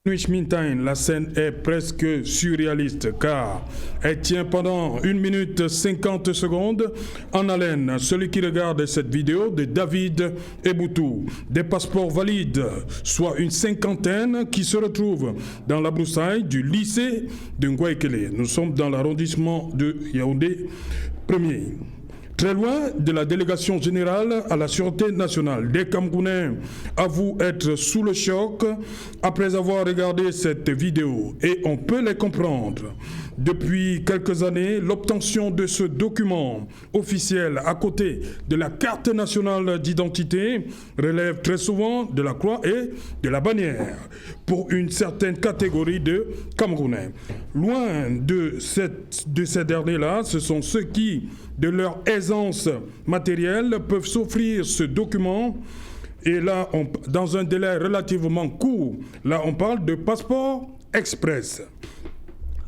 Mintane, la scène est presque surréaliste car elle tient pendant 1 minute 50 secondes en haleine. Celui qui regarde cette vidéo de David Eboutou, des passeports valides, soit une cinquantaine qui se retrouvent dans la broussaille du lycée de Ngouaikele. Nous sommes dans l'arrondissement de Yaoundé 1er. Très loin de la délégation générale à la sûreté nationale, des Camerounais avouent être sous le choc après avoir regardé cette vidéo et on peut les comprendre. Depuis quelques années, l'obtention de ce document officiel à côté de la carte nationale d'identité relève très souvent de la croix et de la bannière pour une certaine catégorie de Camerounais. Loin de ces derniers-là, ce sont ceux qui, de leur aisance matérielle, peuvent s'offrir ce document. Et là, dans un délai relativement court, là, on parle de passeport express.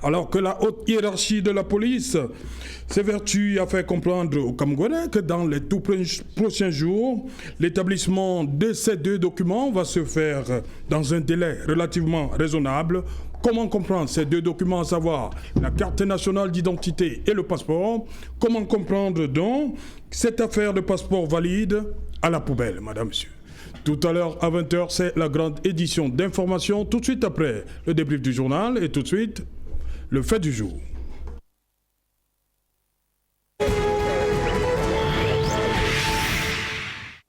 Alors que la haute hiérarchie de la police s'évertue à faire comprendre aux Camerounais que dans les tout prochains jours, l'établissement de ces deux documents va se faire dans un délai relativement raisonnable. Comment comprendre ces deux documents, à savoir la carte nationale d'identité et le passeport? Comment comprendre donc cette affaire de passeport valide à la poubelle, madame, monsieur? Tout à l'heure, à 20h, c'est la grande édition d'information. Tout de suite après, le débrief du journal et tout de suite, le fait du jour.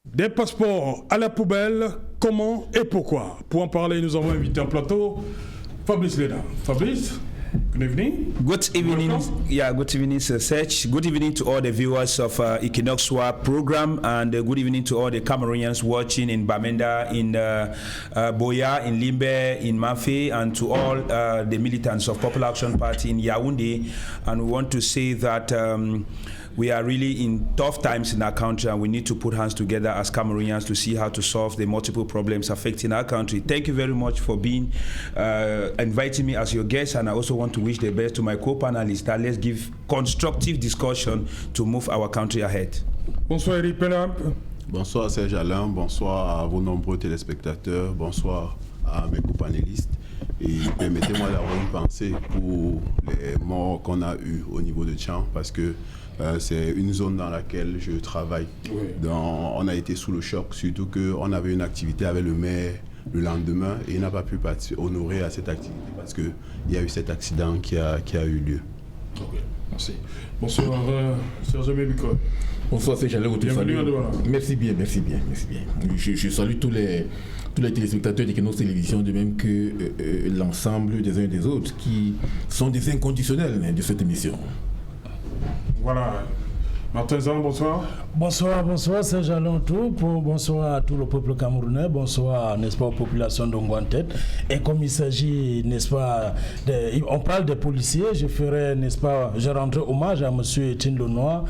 Des passeports à la poubelle, comment et pourquoi? Pour en parler, nous avons invité en plateau Fabrice Leda. Fabrice, good evening. Good evening. Good evening, Sir Serge. Good evening to all the viewers of Equinox Swap program, and good evening to all the Cameroonians watching in Bamenda, in Boya, in Limbe, in Mafe, and to all the militants of Popular Action Party in Yaoundé. And we want to say that we are really in tough times in our country, and we need to put hands together as Cameroonians to see how to solve the multiple problems affecting our country. Thank you very much for being inviting me as your guest, and I also want to wish the best to my co-panelists that let's give constructive discussion to move our country ahead. Bonsoir Eric Penap. Bonsoir Serge Alain, bonsoir à vos nombreux téléspectateurs, bonsoir à mes co-panélistes. Et permettez-moi d'avoir une pensée pour les morts qu'on a eus au niveau de Tchang, parce que c'est une zone dans laquelle je travaille. Oui. On a été sous le choc, surtout qu'on avait une activité avec le maire le lendemain et il n'a pas pu honorer à cette activité parce qu'il y a eu cet accident qui a eu lieu. Ok, merci. Bonsoir, Serge Mébiko. Bonsoir, c'est Jalais. Merci bien. Je salue tous les téléspectateurs d'Equinox Télévision, de même que l'ensemble des uns et des autres qui sont des inconditionnels de cette émission. Voilà. Martin Zan, bonsoir. Bonsoir, c'est Jalon Tout. Bonsoir à tout le peuple camerounais. Bonsoir, n'est-ce pas, aux populations d'Ongouantet. Et comme il s'agit, n'est-ce pas, on parle des policiers, je rendrai hommage à M. Etienne Lenoir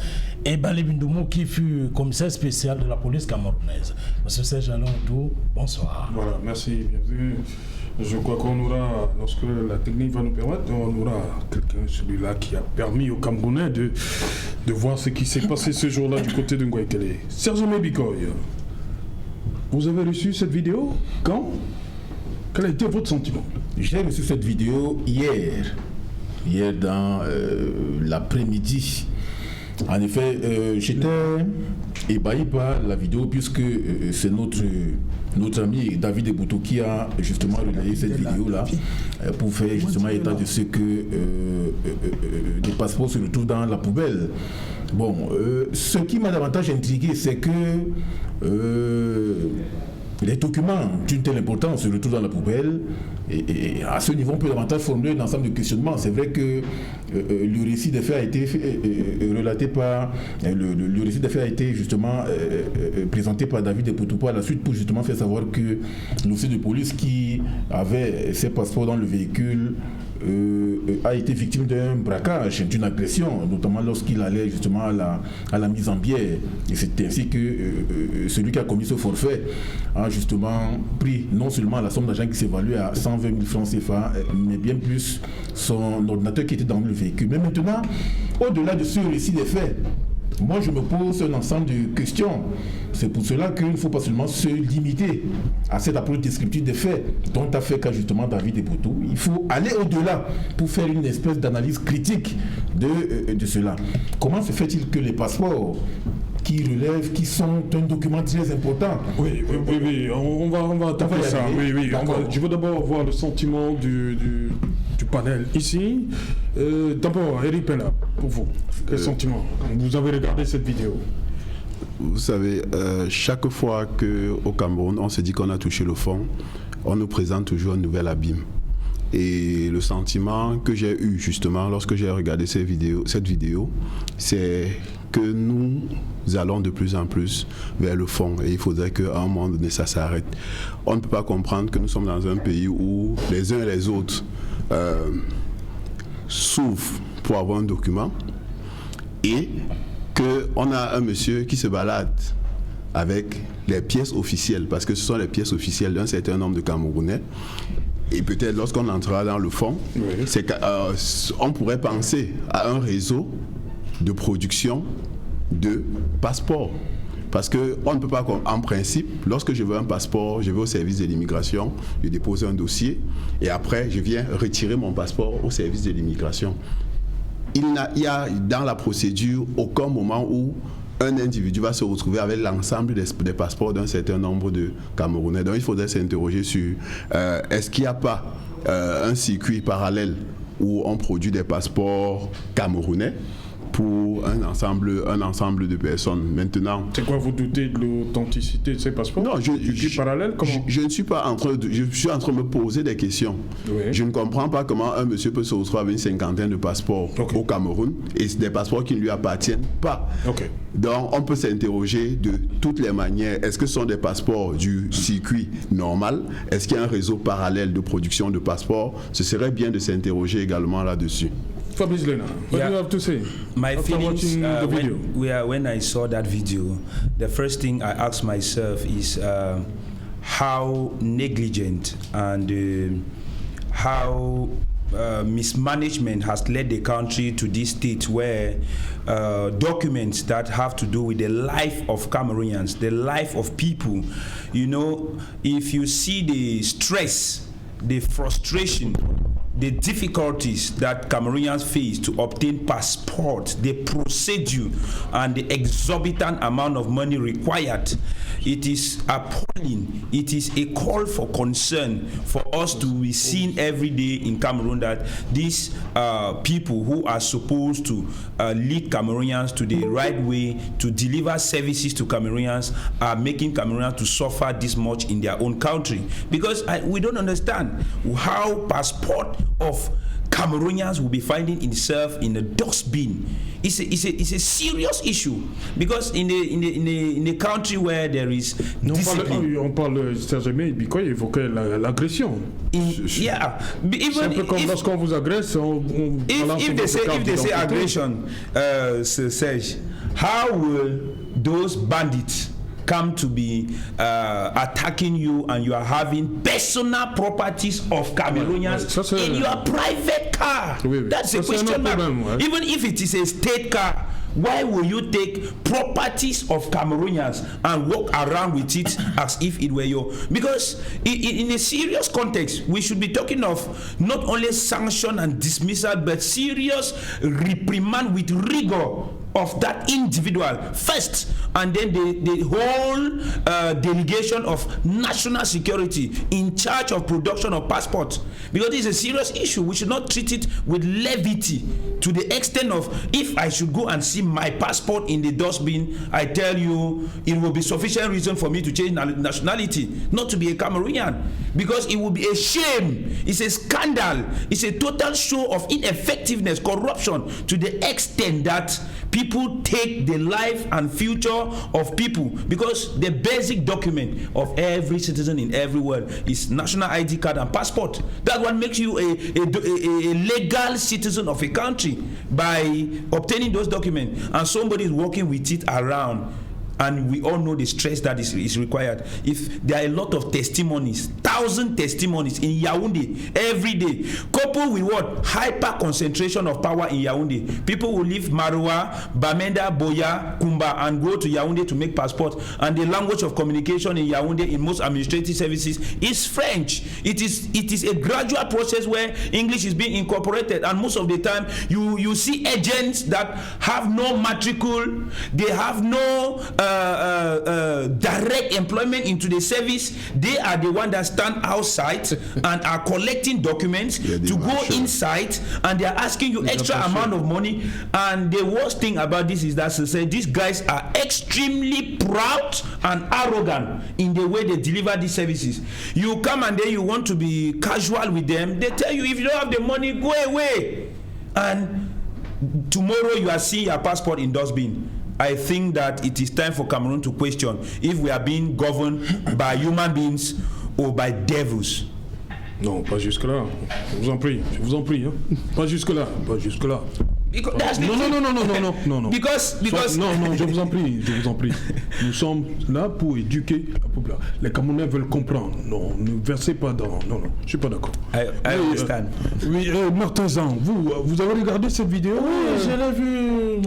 et Balibindoumou qui fut commissaire spécial de la police camerounaise. Monsieur Serge Jalon Tout, bonsoir. Voilà, merci, bienvenue. Je crois qu'on aura, lorsque la technique va nous permettre, on aura quelqu'un, celui-là qui a permis aux Camerounais de voir ce qui s'est passé ce jour-là du côté de Ngouaikele. Serge Mébikoy, vous avez reçu cette vidéo quand? Quel a été votre sentiment? J'ai reçu cette vidéo hier dans l'après-midi. En effet, j'étais ébahi par la vidéo puisque c'est notre ami David Eboutou qui a justement relayé cette vidéo-là pour faire justement état de ce que des passeports se retrouvent dans la poubelle. Bon, ce qui m'a davantage intrigué, c'est que les documents d'une telle importance se retrouvent dans la poubelle et à ce niveau on peut davantage formuler un ensemble de questionnements. C'est vrai que le récit des faits a été relaté par le récit des faits a été justement présenté par David Eboutou à la suite pour justement faire savoir que l'officier de police qui avait ses passeports dans le véhicule a été victime d'un braquage, d'une agression, notamment lorsqu'il allait justement à la mise en bière. Et c'est ainsi que celui qui a commis ce forfait a justement pris non seulement la somme d'argent qui s'évalue à 120 000 francs CFA, mais bien plus son ordinateur qui était dans le véhicule. Mais maintenant, au-delà de ce récit des faits, Moi, je me pose un ensemble de questions. C'est pour cela qu'il ne faut pas seulement se limiter à cette approche descriptive des faits dont a fait cas justement David Eboutou. Il faut aller au-delà pour faire une espèce d'analyse critique de cela. Comment se fait-il que les passeports qui relèvent, qui sont un document très important. Oui, on va attaquer ça. Oui, je veux d'abord voir le sentiment du panel ici. D'abord, Eric Pella, pour vous, quel sentiment? Vous avez regardé cette vidéo? Vous savez, chaque fois qu'au Cameroun, on se dit qu'on a touché le fond, on nous présente toujours un nouvel abîme. Et le sentiment que j'ai eu justement lorsque j'ai regardé cette vidéo, c'est que nous allons de plus en plus vers le fond et il faudrait qu'à un moment donné ça s'arrête. On ne peut pas comprendre que nous sommes dans un pays où les uns et les autres souffrent pour avoir un document et qu'on a un monsieur qui se balade avec les pièces officielles, parce que ce sont les pièces officielles d'un certain nombre de Camerounais. Et peut-être lorsqu'on entrera dans le fond, c'est qu'on pourrait penser à un réseau de production de passeports. Parce qu'on ne peut pas, en principe, lorsque je veux un passeport, je vais au service de l'immigration, je dépose un dossier et après je viens retirer mon passeport au service de l'immigration. Il y a dans la procédure aucun moment où un individu va se retrouver avec l'ensemble des passeports d'un certain nombre de Camerounais. Donc il faudrait s'interroger sur est-ce qu'il n'y a pas un circuit parallèle où on produit des passeports camerounais pour un ensemble de personnes. Maintenant, c'est quoi, vous doutez de l'authenticité de ces passeports? Non, parallèle, comment? Je ne suis pas en train de... Je suis en train de me poser des questions. Oui. Je ne comprends pas comment un monsieur peut se retrouver avec une cinquantaine de passeports au Cameroun et des passeports qui ne lui appartiennent pas. Donc, on peut s'interroger de toutes les manières. Est-ce que ce sont des passeports du circuit normal? Est-ce qu'il y a un réseau parallèle de production de passeports? Ce serait bien de s'interroger également là-dessus. Fabrice Lena, what do you have to say? My feelings when I saw that video, the first thing I asked myself is how negligent and how mismanagement has led the country to this state where documents that have to do with the life of Cameroonians, the life of people, you know, if you see the stress, the frustration, the difficulties that Cameroonians face to obtain passports, the procedure and the exorbitant amount of money required, it is appalling. It is a call for concern for us to be seen every day in Cameroon that these people who are supposed to lead Cameroonians to the right way, to deliver services to Cameroonians, are making Cameroonians to suffer this much in their own country. Because we don't understand how passport of Cameroonians will be finding itself in a dustbin. It's a serious issue because in the country where there is discipline. On parle, Serge-Aimé Bikoy évoquait l'agression. Yeah, c'est un peu comme lorsqu'on vous agresse, if they say aggression, Serge, how will those bandits come to be attacking you and you are having personal properties of Cameroonians in your private car? That's a question mark. Even if it is a state car, why will you take properties of Cameroonians and walk around with it as if it were your... Because in a serious context, we should be talking of not only sanction and dismissal, but serious reprimand with rigor of that individual first, and then the whole delegation of national security in charge of production of passports, because this is a serious issue. We should not treat it with levity to the extent of, if I should go and see my passport in the dustbin, I tell you it will be sufficient reason for me to change nationality, not to be a Cameroonian, because it will be a shame. It's a scandal. It's a total show of ineffectiveness, corruption, to the extent that people take the life and future of people, because the basic document of every citizen in every world is national ID card and passport. That one makes you a legal citizen of a country by obtaining those documents, and somebody is working with it around. and we all know the stress that is required. If there are a lot of testimonies, 1,000 testimonies in Yaoundé every day, coupled with what? Hyper concentration of power in Yaoundé. People will leave Maroua, Bamenda, Boya, Kumba and go to Yaoundé to make passport, and the language of communication in Yaoundé in most administrative services is French. It is a gradual process where English is being incorporated, and most of the time you see agents that have no matricule, they have no direct employment into the service. They are the ones that stand outside and are collecting documents to go inside, and they are asking you extra amount of money. And the worst thing about this is that these guys are extremely proud and arrogant in the way they deliver these services. You come and then you want to be casual with them, they tell you if you don't have the money, go away, and tomorrow you are seeing your passport in dustbin. I think that it is time for Cameroon to question if we are being governed by human beings or by devils. Non, pas jusque-là. Je vous en prie, hein. Pas jusque-là. Non. Because non, je vous en prie. Nous sommes là pour éduquer la population. Les Camerounais veulent comprendre. Non, ne versez pas dans. Non, je suis pas d'accord. I understand. Martin Zan, vous avez regardé cette vidéo? Oui, je l'ai vu.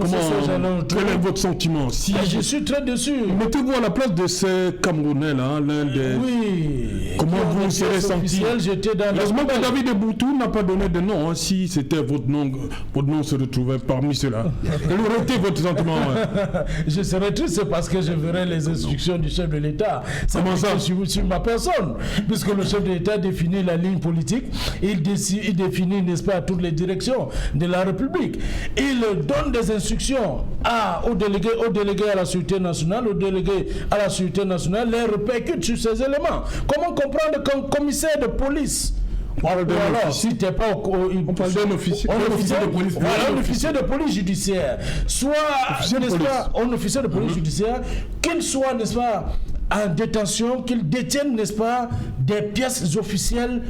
Quel est votre sentiment? Je suis très déçu. Mettez-vous à la place de ces Camerounais là, l'un des. Oui. Comment vous serez senti? Heureusement que David Eboutou n'a pas donné de nom. Si c'était votre nom se retrouvait parmi ceux-là. Quel aurait été votre sentiment? Je serais triste parce que je verrais les instructions du chef de l'État. Comment ça? Sur ma personne. Puisque le chef de l'État définit la ligne politique, il définit, n'est-ce pas, toutes les directions de la République. Il donne des instructions aux délégués à la sécurité nationale, les répercute sur ces éléments. Comment comprendre qu'un commissaire de police, si t'es pas on parle d'un officier de police. Voilà, un officier de police judiciaire. Soit, n'est-ce pas, un officier de police judiciaire, qu'il soit, n'est-ce pas, en détention, qu'il détienne, n'est-ce pas, des pièces officielles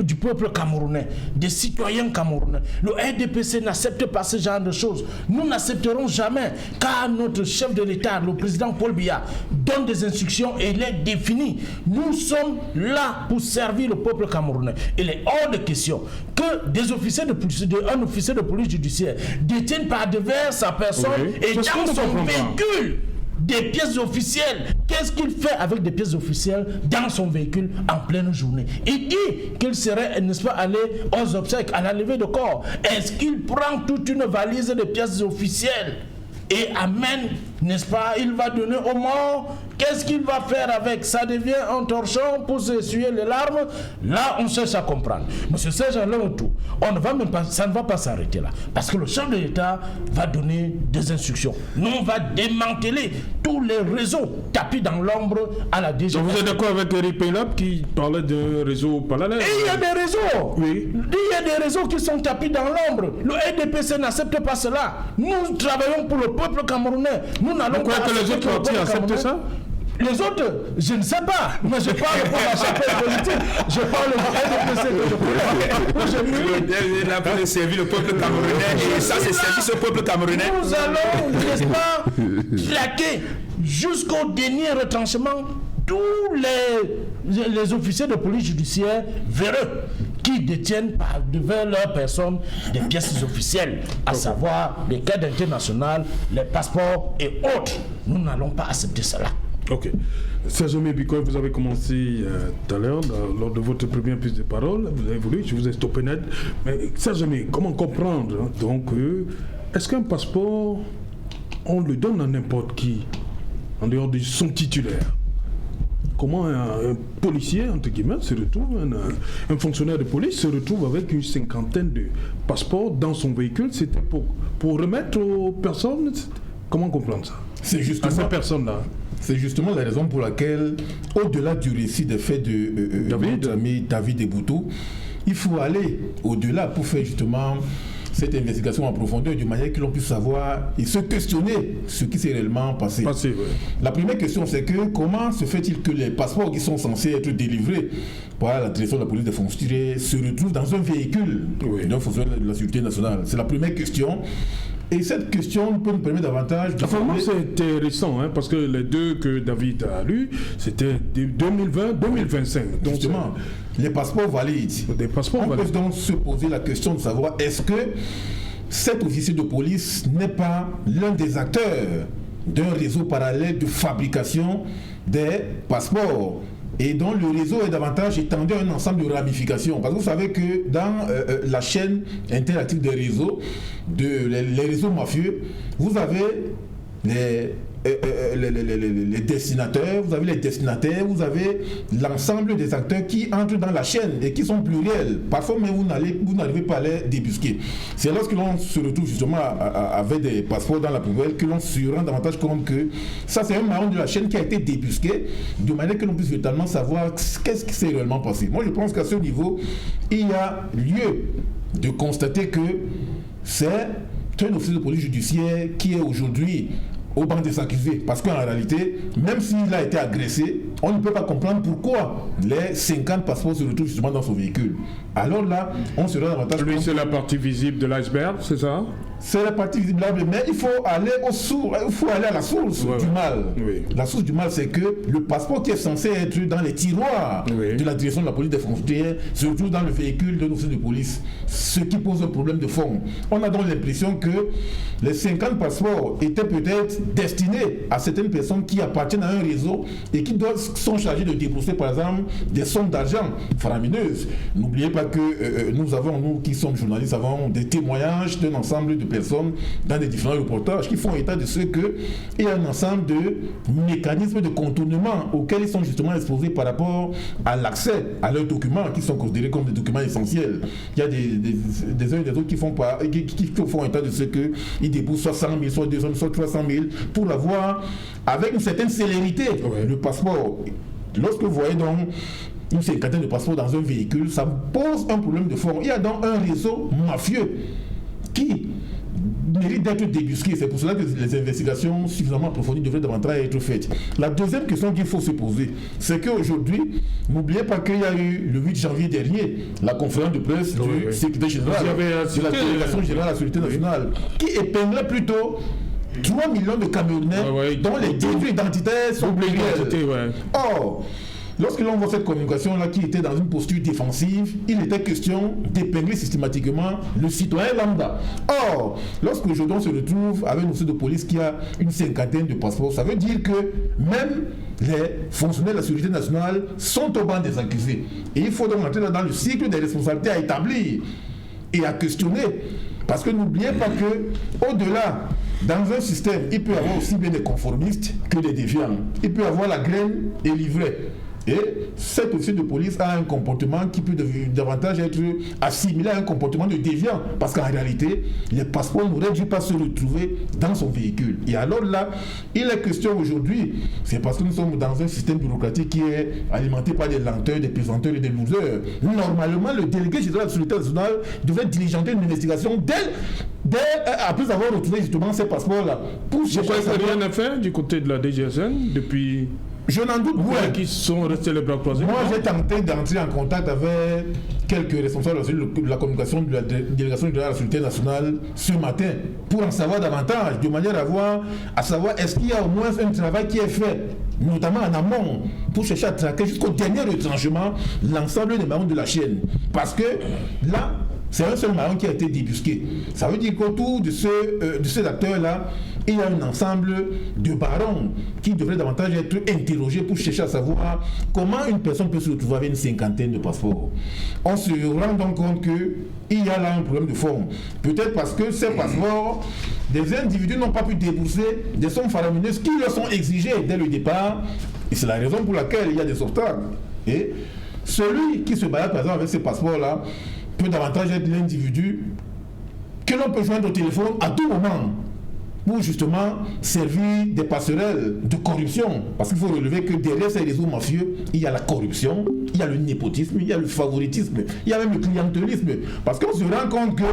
du peuple camerounais, des citoyens camerounais. Le RDPC n'accepte pas ce genre de choses. Nous n'accepterons jamais, car notre chef de l'État, le président Paul Biya, donne des instructions et les définit. Nous sommes là pour servir le peuple camerounais. Il est hors de question que un officier de police judiciaire détienne par devers sa personne et dans son véhicule des pièces officielles. Qu'est-ce qu'il fait avec des pièces officielles dans son véhicule en pleine journée? Il dit qu'il serait, n'est-ce pas, allé aux obsèques, à la levée de corps. Est-ce qu'il prend toute une valise de pièces officielles et amène, n'est-ce pas, il va donner aux morts? Qu'est-ce qu'il va faire avec? Ça devient un torchon pour s'essuyer les larmes. Là, on cherche à comprendre. Monsieur Serge Alain-Outou, ça ne va pas s'arrêter là. Parce que le chef de l'État va donner des instructions. Nous, on va démanteler tous les réseaux tapis dans l'ombre à la DGPN. Donc vous êtes d'accord avec Eric Peylap qui parlait d'un réseau parallèle? Et il y a des réseaux. Oui. Il y a des réseaux qui sont tapis dans l'ombre. Le RDPC n'accepte pas cela. Nous travaillons pour le peuple camerounais. Nous n'allons pas que les autres partis acceptent ça? Les autres, je ne sais pas. Mais je parle pour ma chapelle politique. Je parle du là pour servir le peuple camerounais. Et ça, c'est service au peuple camerounais. Nous allons, n'est-ce pas, claquer jusqu'au dernier retranchement tous les officiers de police judiciaire véreux qui détiennent par devant leur personne des pièces officielles, à savoir les cartes internationales, les passeports et autres. Nous n'allons pas accepter cela. Ok. Serge Bikoy, vous avez commencé tout à l'heure, lors de votre première prise de parole, vous avez voulu, je vous ai stoppé net. Mais Serge, comment comprendre donc, est-ce qu'un passeport, on le donne à n'importe qui, en dehors de son titulaire? Comment un policier, entre guillemets, se retrouve, un fonctionnaire de police se retrouve avec une cinquantaine de passeports dans son véhicule? C'était pour remettre aux personnes? Comment comprendre ça? C'est justement, à ces personnes-là. C'est justement la raison pour laquelle, au-delà du récit des faits de notre ami David Eboutou, il faut aller au-delà pour faire justement cette investigation en profondeur de manière que l'on puisse savoir et se questionner ce qui s'est réellement passé. La première question, c'est que comment se fait-il que les passeports qui sont censés être délivrés par la direction de la police des fonctionnaires se retrouvent dans un véhicule d'un fonctionnaire de la sécurité nationale? C'est la première question. Et cette question peut nous permettre davantage de... Enfin, moi, c'était récent, hein, parce que les deux que David a lus, c'était 2020-2025. Donc, justement, les passeports valides. Des passeports On valides. peut donc se poser la question de savoir est-ce que cet officier de police n'est pas l'un des acteurs d'un réseau parallèle de fabrication des passeports et dont le réseau est davantage étendu à un ensemble de ramifications. Parce que vous savez que dans la chaîne interactive des réseaux, les réseaux mafieux, vous avez les destinateurs, vous avez les destinataires, vous avez l'ensemble des acteurs qui entrent dans la chaîne et qui sont pluriels. Parfois même vous n'arrivez pas à les débusquer. C'est lorsque l'on se retrouve justement avec des passeports dans la poubelle que l'on se rend davantage compte que ça c'est un maillon de la chaîne qui a été débusqué de manière que l'on puisse véritablement savoir qu'est-ce qui s'est réellement passé. Moi je pense qu'à ce niveau, il y a lieu de constater que c'est un officier de police judiciaire qui est aujourd'hui au banc des accusés, parce qu'en réalité, même s'il a été agressé, on ne peut pas comprendre pourquoi les 50 passeports se retrouvent justement dans son véhicule. Alors là, on se rend davantage... Lui, c'est la partie visible de l'iceberg, c'est ça? C'est la partie visible, mais il faut aller à la source du mal. Oui. La source du mal, c'est que le passeport qui est censé être dans les tiroirs de la direction de la police des frontières se retrouve dans le véhicule d'un officier de police, ce qui pose un problème de fond. On a donc l'impression que les 50 passeports étaient peut-être destinés à certaines personnes qui appartiennent à un réseau et qui sont chargés de débourser par exemple des sommes d'argent faramineuses. N'oubliez pas que nous qui sommes journalistes, avons des témoignages d'un ensemble de personnes dans des différents reportages qui font état de ce qu'il y a un ensemble de mécanismes de contournement auxquels ils sont justement exposés par rapport à l'accès à leurs documents qui sont considérés comme des documents essentiels. Il y a des uns et des autres qui font état de ce qu'ils déboursent soit 100 000, soit 200 000, soit 300 000 pour avoir avec une certaine célérité le passeport. Lorsque vous voyez donc une cinquantaine de passeports dans un véhicule, ça pose un problème de fond. Il y a donc un réseau mafieux qui mérite d'être débusqué. C'est pour cela que les investigations suffisamment approfondies devraient davantage être faites. La deuxième question qu'il faut se poser, c'est qu'aujourd'hui, n'oubliez pas qu'il y a eu le 8 janvier dernier la conférence de presse du secrétaire général de la délégation générale à la sécurité nationale qui épinglait plutôt 3 millions de Camerounais dont les débuts identitaires sont pluriels. Or, lorsque l'on voit cette communication-là qui était dans une posture défensive, il était question d'épingler systématiquement le citoyen lambda. Or, lorsque aujourd'hui on se retrouve avec un officier de police qui a une cinquantaine de passeports, ça veut dire que même les fonctionnaires de la sécurité nationale sont au banc des accusés. Et il faut donc entrer dans le cycle des responsabilités à établir et à questionner. Parce que n'oubliez pas que, au-delà, dans un système, il peut y avoir aussi bien des conformistes que des déviants. Il peut y avoir la graine et l'ivraie. Et cet officier de police a un comportement qui peut davantage être assimilé à un comportement de déviant. Parce qu'en réalité, les passeports n'auraient dû pas se retrouver dans son véhicule. Et alors là, il est question aujourd'hui, c'est parce que nous sommes dans un système bureaucratique qui est alimenté par des lenteurs, des pesanteurs et des lourdeurs. Normalement, le délégué général de la sécurité nationale devait diligenter une investigation après avoir retrouvé justement ces passeports-là. Pourquoi rien n'est fait du côté de la DGSN depuis... Je n'en doute pas. Qui sont restés les bras croisés. Moi, j'ai tenté d'entrer en contact avec quelques responsables de la communication de la délégation de la sécurité nationale ce matin pour en savoir davantage, de manière à savoir est-ce qu'il y a au moins un travail qui est fait, notamment en amont, pour chercher à traquer jusqu'au dernier retranchement l'ensemble des maillons de la chaîne. Parce que là, c'est un seul maillon qui a été débusqué. Ça veut dire qu'autour de ces acteurs-là, il y a un ensemble de barons qui devraient davantage être interrogés pour chercher à savoir comment une personne peut se retrouver avec une cinquantaine de passeports. On se rend donc compte qu'il y a là un problème de forme. Peut-être parce que ces passeports, des individus n'ont pas pu débourser des sommes faramineuses qui leur sont exigées dès le départ. Et c'est la raison pour laquelle il y a des obstacles. Et celui qui se balade par exemple avec ces passeports-là peut davantage être l'individu que l'on peut joindre au téléphone à tout moment pour justement servir des passerelles de corruption. Parce qu'il faut relever que derrière ces réseaux mafieux, il y a la corruption, il y a le népotisme, il y a le favoritisme, il y a même le clientélisme. Parce qu'on se rend compte que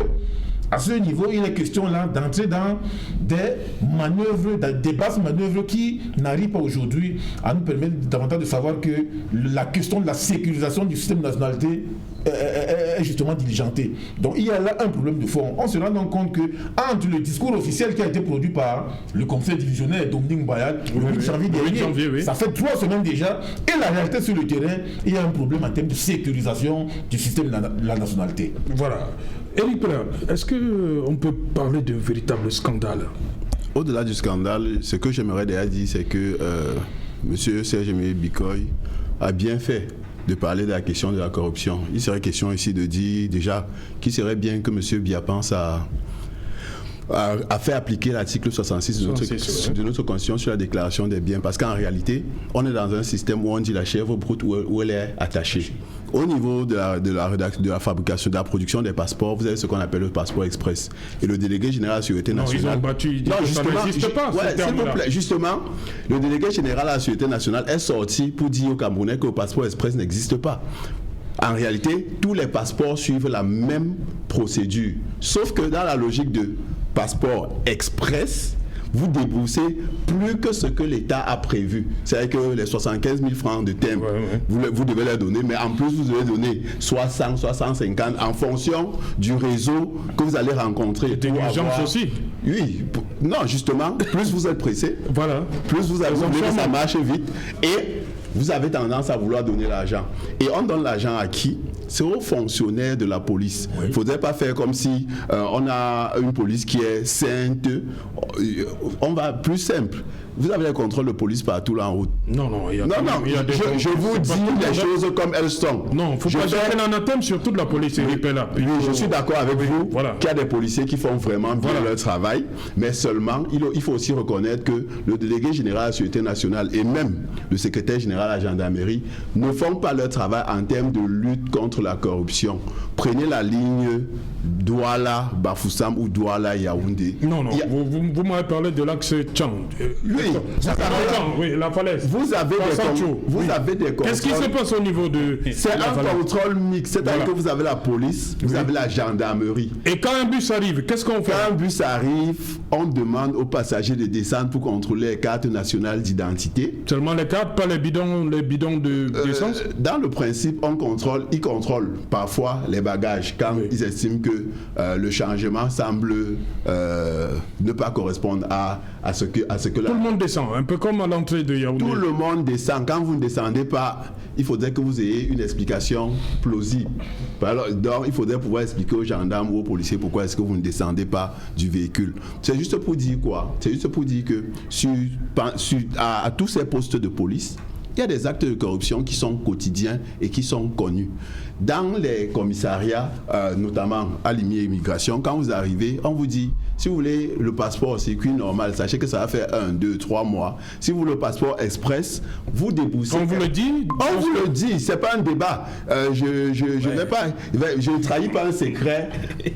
à ce niveau, il est question là d'entrer dans des manœuvres, des basses manœuvres qui n'arrivent pas aujourd'hui à nous permettre davantage de savoir que la question de la sécurisation du système de nationalité est justement diligenté. Donc il y a là un problème de fond. On se rend donc compte que entre le discours officiel qui a été produit par le conseil divisionnaire Dominique Mbayad le 8 janvier dernier, ça fait 3 semaines déjà, et la réalité sur le terrain, il y a un problème en termes de sécurisation du système de la nationalité. Voilà. Éric Pellard, est-ce qu'on peut parler d'un véritable scandale? Au-delà du scandale, ce que j'aimerais déjà dire, c'est que M. Serge-Aimé Bikoy a bien fait de parler de la question de la corruption. Il serait question ici de dire déjà qu'il serait bien que M. Biya pense à fait appliquer l'article 66 de notre Constitution sur la déclaration des biens. Parce qu'en réalité, on est dans un système où on dit la chèvre brute où elle est attachée. Au niveau de la fabrication, de la production des passeports, vous avez ce qu'on appelle le passeport express. Et le délégué général de la Sûreté nationale... Non, ils ont battu, ça n'existe pas, s'il vous plaît, justement, le délégué général de la Sûreté nationale est sorti pour dire aux Camerounais que le passeport express n'existe pas. En réalité, tous les passeports suivent la même procédure. Sauf que dans la logique de passeport express, vous déboursez plus que ce que l'État a prévu. C'est-à-dire que les 75 000 francs de thème, vous devez les donner, mais en plus, vous devez donner soit 100, soit 150 en fonction du réseau que vous allez rencontrer. Des urgences aussi. Oui, non, justement, plus vous êtes pressé, plus vous avez voulu que ça marche vite, et vous avez tendance à vouloir donner l'argent. Et on donne l'argent à qui? C'est aux fonctionnaires de la police. Il ne faudrait pas faire comme si on a une police qui est sainte. On va plus simple. Vous avez les contrôles de police partout là en route. Non, il y a des je vous dis les choses comme elles sont. Non, il ne faut pas jeter l'anathème sur toute la police, Éric Pellard. Oui, je suis d'accord avec vous qu'il y a des policiers qui font vraiment bien leur travail, mais seulement, il faut aussi reconnaître que le délégué général de la Sûreté nationale et même le secrétaire général de la gendarmerie ne font pas leur travail en termes de lutte contre la corruption. Prenez la ligne Douala, Bafoussam ou Douala, Yaoundé. Non, vous m'avez parlé de l'axe Tchang. Oui, la falaise. Vous avez des contrôles. Qu'est-ce qui se passe au niveau de... C'est un contrôle mixte, c'est-à-dire que vous avez la police, vous avez la gendarmerie. Et quand un bus arrive, qu'est-ce qu'on fait? Quand un bus arrive, on demande aux passagers de descendre pour contrôler les cartes nationales d'identité. Seulement les cartes, pas les bidons d'essence? Dans le principe, ils contrôlent parfois les bagages quand ils estiment que le changement semble ne pas correspondre à ce que tout le monde descend, un peu comme à l'entrée de Yaoundé. Tout le monde descend. Quand vous ne descendez pas, il faudrait que vous ayez une explication plausible. Alors, donc, il faudrait pouvoir expliquer aux gendarmes ou aux policiers pourquoi est-ce que vous ne descendez pas du véhicule. C'est juste pour dire quoi? C'est juste pour dire que à tous ces postes de police, il y a des actes de corruption qui sont quotidiens et qui sont connus. Dans les commissariats, notamment à l'IMI Immigration, quand vous arrivez, on vous dit, si vous voulez le passeport circuit normal, sachez que ça va faire 1, 2, 3 mois. Si vous voulez le passeport express, vous déboursez. On vous le dit? On vous le dit, c'est pas un débat. Je n'ai pas, je ne trahis pas un secret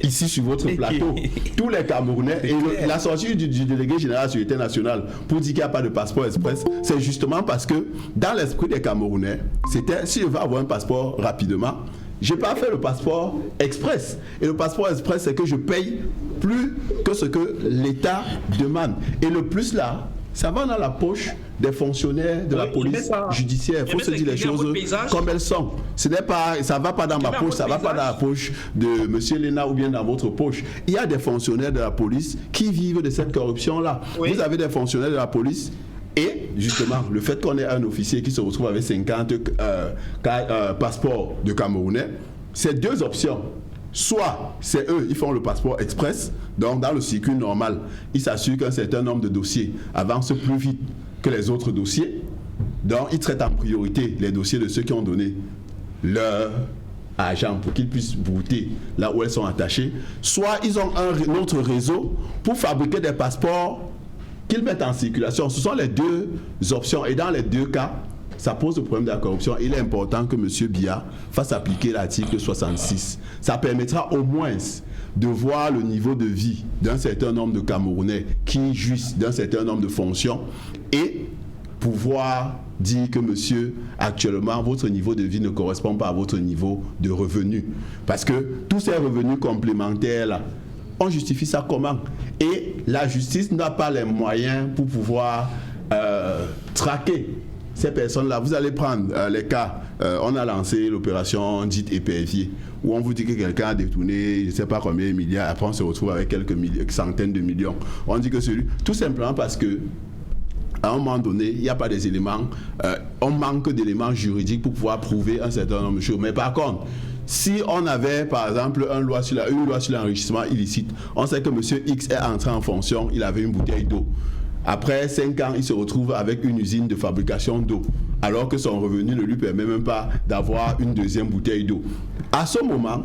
ici sur votre plateau. Tous les Camerounais, et la sortie du délégué général de la Sûreté nationale pour dire qu'il n'y a pas de passeport express, c'est justement parce que dans l'esprit des Camerounais, c'était si je veux avoir un passeport rapidement, je n'ai pas fait le passeport express. Et le passeport express, c'est que je paye plus que ce que l'État demande. Et le plus là, ça va dans la poche des fonctionnaires de la police judiciaire. Il faut se dire les choses comme elles sont. Ça ne va pas dans ma poche, ça ne va pas dans la poche de M. Léna ou bien dans votre poche. Il y a des fonctionnaires de la police qui vivent de cette corruption-là. Vous avez des fonctionnaires de la police. Et justement, le fait qu'on ait un officier qui se retrouve avec 50 passeports de Camerounais, c'est deux options. Soit c'est eux, ils font le passeport express, donc dans le circuit normal, ils s'assurent qu'un certain nombre de dossiers avancent plus vite que les autres dossiers. Donc ils traitent en priorité les dossiers de ceux qui ont donné leur argent pour qu'ils puissent brouter là où elles sont attachées. Soit ils ont un autre réseau pour fabriquer des passeports qu'ils mettent en circulation. Ce sont les deux options. Et dans les deux cas, ça pose le problème de la corruption. Il est important que M. Biya fasse appliquer l'article 66. Ça permettra au moins de voir le niveau de vie d'un certain nombre de Camerounais qui jouissent d'un certain nombre de fonctions et pouvoir dire que monsieur, actuellement, votre niveau de vie ne correspond pas à votre niveau de revenu. Parce que tous ces revenus complémentaires là, on justifie ça comment? Et la justice n'a pas les moyens pour pouvoir traquer ces personnes-là, vous allez prendre les cas, on a lancé l'opération dite épervier, où on vous dit que quelqu'un a détourné, je ne sais pas combien de milliards, après on se retrouve avec quelques centaines de millions. On dit que tout simplement parce que à un moment donné, il n'y a pas des éléments, on manque d'éléments juridiques pour pouvoir prouver un certain nombre de choses. Mais par contre, si on avait par exemple une loi sur l'enrichissement illicite, on sait que M. X est entré en fonction, il avait une bouteille d'eau. Après 5 ans, il se retrouve avec une usine de fabrication d'eau, alors que son revenu ne lui permet même pas d'avoir une deuxième bouteille d'eau. À ce moment,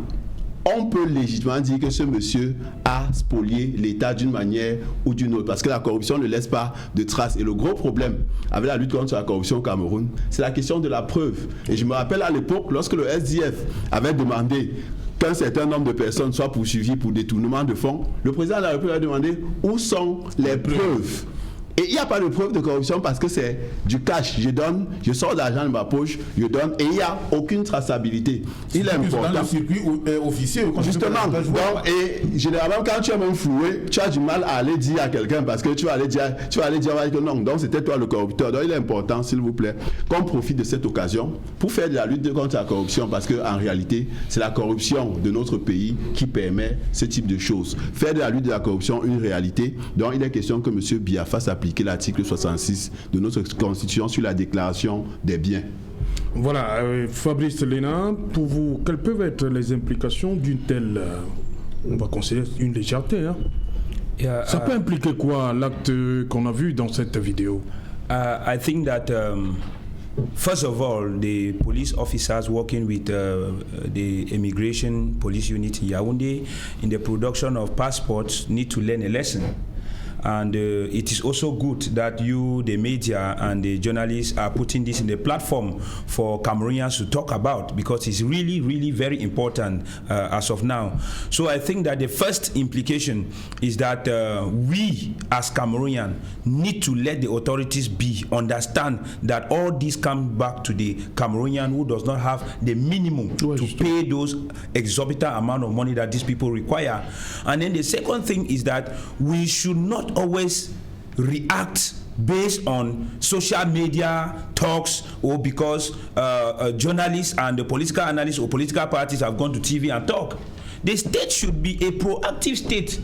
on peut légitimement dire que ce monsieur a spolié l'État d'une manière ou d'une autre, parce que la corruption ne laisse pas de traces. Et le gros problème avec la lutte contre la corruption au Cameroun, c'est la question de la preuve. Et je me rappelle à l'époque, lorsque le SDF avait demandé qu'un certain nombre de personnes soient poursuivies pour détournement de fonds, le président de la République a demandé où sont les preuves. Et il n'y a pas de preuve de corruption parce que c'est du cash. Je sors de l'argent de ma poche, je donne et il n'y a aucune traçabilité. Il est important. Dans le circuit officiel. Justement. Donc, et généralement, quand tu es même floué, tu as du mal à aller dire à quelqu'un parce que tu vas aller dire que non. Donc, c'était toi le corrupteur. Donc, il est important, s'il vous plaît, qu'on profite de cette occasion pour faire de la lutte contre la corruption parce qu'en réalité, c'est la corruption de notre pays qui permet ce type de choses. Faire de la lutte de la corruption une réalité. Donc, il est question que M. Biya fasse appliquer l'article 66 de notre Constitution sur la déclaration des biens. Voilà, Fabrice Léna, pour vous, quelles peuvent être les implications d'une telle, on va considérer une légèreté, hein? Ça peut impliquer quoi, l'acte qu'on a vu dans cette vidéo? I think that first of all, the police officers working with the immigration police unit in Yaoundé in the production of passports need to learn a lesson. And it is also good that you, the media and the journalists, are putting this in the platform for Cameroonians to talk about, because it's really, really very important as of now. So I think that the first implication is that we, as Cameroonians, need to let the authorities understand that all this comes back to the Cameroonian who does not have the minimum to pay those exorbitant amount of money that these people require. And then the second thing is that we should not always react based on social media talks or because journalists and the political analysts or political parties have gone to TV and talk. The state should be a proactive state.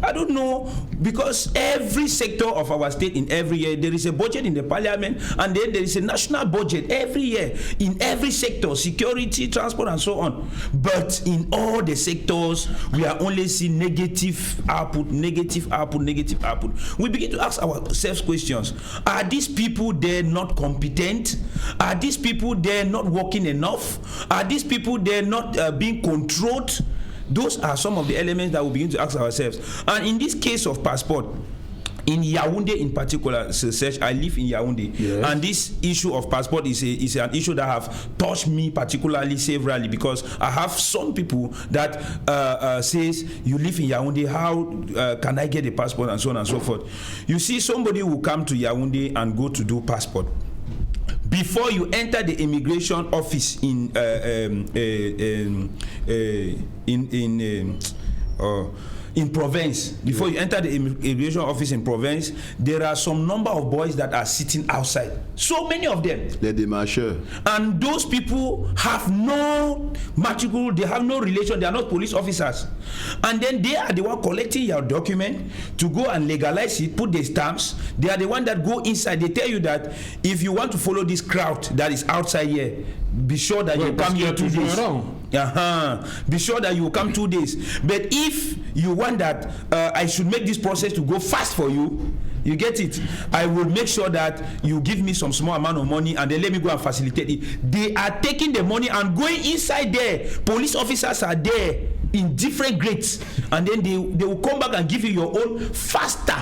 I don't know, because every sector of our state in every year, there is a budget in the parliament, and then there is a national budget every year in every sector, security, transport, and so on. But in all the sectors, we are only seeing negative output, negative output, negative output. We begin to ask ourselves questions. Are these people there not competent? Are these people there not working enough? Are these people there not being controlled? Those are some of the elements that we begin to ask ourselves. And in this case of passport, in Yaoundé in particular, I live in Yaoundé, yes. And this issue of passport is an issue that have touched me particularly severally, because I have some people that says, you live in Yaoundé, how can I get a passport, and so on and so forth. You see, somebody will come to Yaoundé and go to do passport. Before you enter the immigration office in Provence, before you enter the immigration office in Provence, there are some number of boys that are sitting outside. So many of them. Les démarcheurs. And those people have no matricule, they have no relation, they are not police officers. And then they are the one collecting your document to go and legalize it, put the stamps. They are the one that go inside. They tell you that if you want to follow this crowd that is outside here, be sure that you come here 2 days. Be sure that you come 2 days. But if you want that I should make this process to go fast for you, you get it, I will make sure that you give me some small amount of money and then let me go and facilitate it. They are taking the money and going inside there. Police officers are there in different grades, and then they will come back and give you your own faster.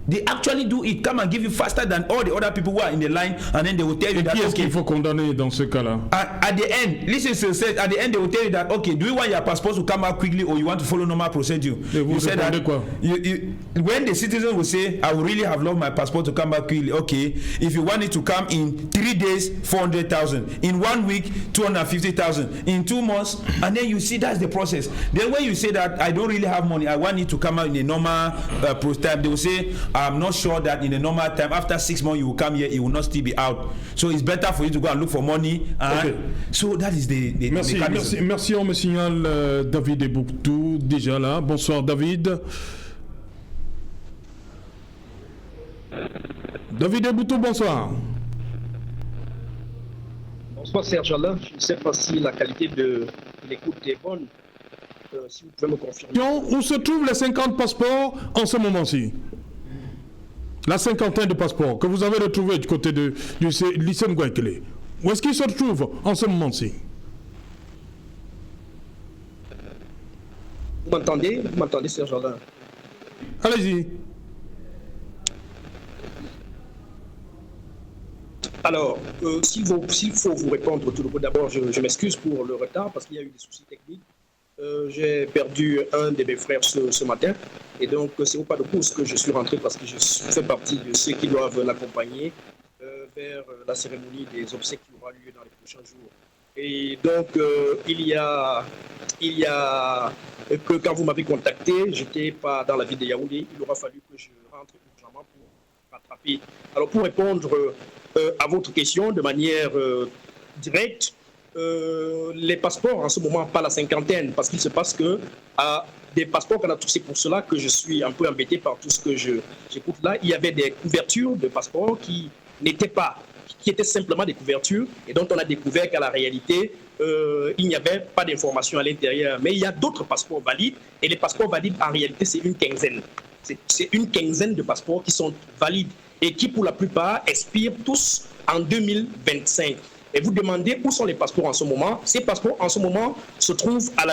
They actually do it, come and give you faster than all the other people who are in the line, and then they will tell you that, qui est-ce qu'il faut condamner dans ce cas-là? At the end, listen to say, at the end they will tell you that, okay, do you want your passport to come out quickly or you want to follow normal procedure? You said that when the citizen will say, I would really have loved my passport to come back quickly, okay, if you want it to come in 3 days, 400,000, in 1 week, 250,000, in 2 months, and then you see that's the process. Then when you say that I don't really have money, I want it to come out in a normal time, they will say, I'm not sure that in a normal time, after 6 months, you will come here, it will not still be out. So it's better for you to go and look for money. Okay. So that is the mechanism. Merci, on me signale David Eboutou, déjà là. Bonsoir David. David Eboutou, bonsoir. Bonsoir Serge Alain, je ne sais pas si la qualité de l'écoute est bonne, si vous pouvez me confirmer. Où se trouvent les 50 passeports en ce moment-ci? La cinquantaine de passeports que vous avez retrouvés du côté du lycée Ngouaikele. Où est-ce qu'ils se trouvent en ce moment-ci? Vous m'entendez Serge Alain? Allez-y. Alors, s'il faut vous répondre tout d'abord, je m'excuse pour le retard parce qu'il y a eu des soucis techniques. J'ai perdu un de mes frères ce matin et donc c'est au pas de course que je suis rentré parce que je fais partie de ceux qui doivent l'accompagner vers la cérémonie des obsèques qui aura lieu dans les prochains jours. Et donc, il y a que quand vous m'avez contacté, j'étais pas dans la ville de Yaoundé, il aura fallu que je rentre urgemment pour rattraper. Alors, pour répondre à votre question de manière directe, les passeports en ce moment, pas la cinquantaine, parce qu'il se passe que des passeports qu'on a tous, c'est pour cela que je suis un peu embêté par tout ce que j'écoute là. Il y avait des couvertures de passeports qui étaient simplement des couvertures et dont on a découvert qu'à la réalité, il n'y avait pas d'informations à l'intérieur. Mais il y a d'autres passeports valides et les passeports valides, en réalité, c'est une quinzaine. C'est une quinzaine de passeports qui sont valides et qui, pour la plupart, expirent tous en 2025. Et vous demandez où sont les passeports en ce moment. Ces passeports en ce moment se trouvent à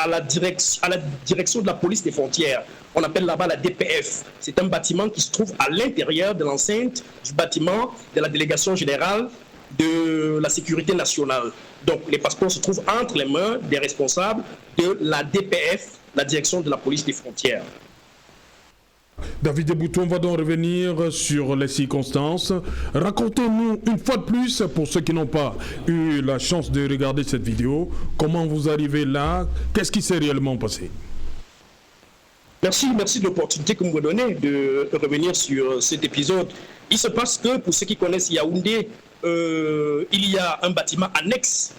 la direction de la police des frontières. On appelle là-bas la DPF. C'est un bâtiment qui se trouve à l'intérieur de l'enceinte du bâtiment de la délégation générale de la sécurité nationale. Donc les passeports se trouvent entre les mains des responsables de la DPF, la direction de la police des frontières. David Eboutou, on va donc revenir sur les circonstances. Racontez-nous une fois de plus, pour ceux qui n'ont pas eu la chance de regarder cette vidéo, comment vous arrivez là, qu'est-ce qui s'est réellement passé? Merci de l'opportunité que vous me donnez de revenir sur cet épisode. Il se passe que, pour ceux qui connaissent Yaoundé, il y a un bâtiment annexe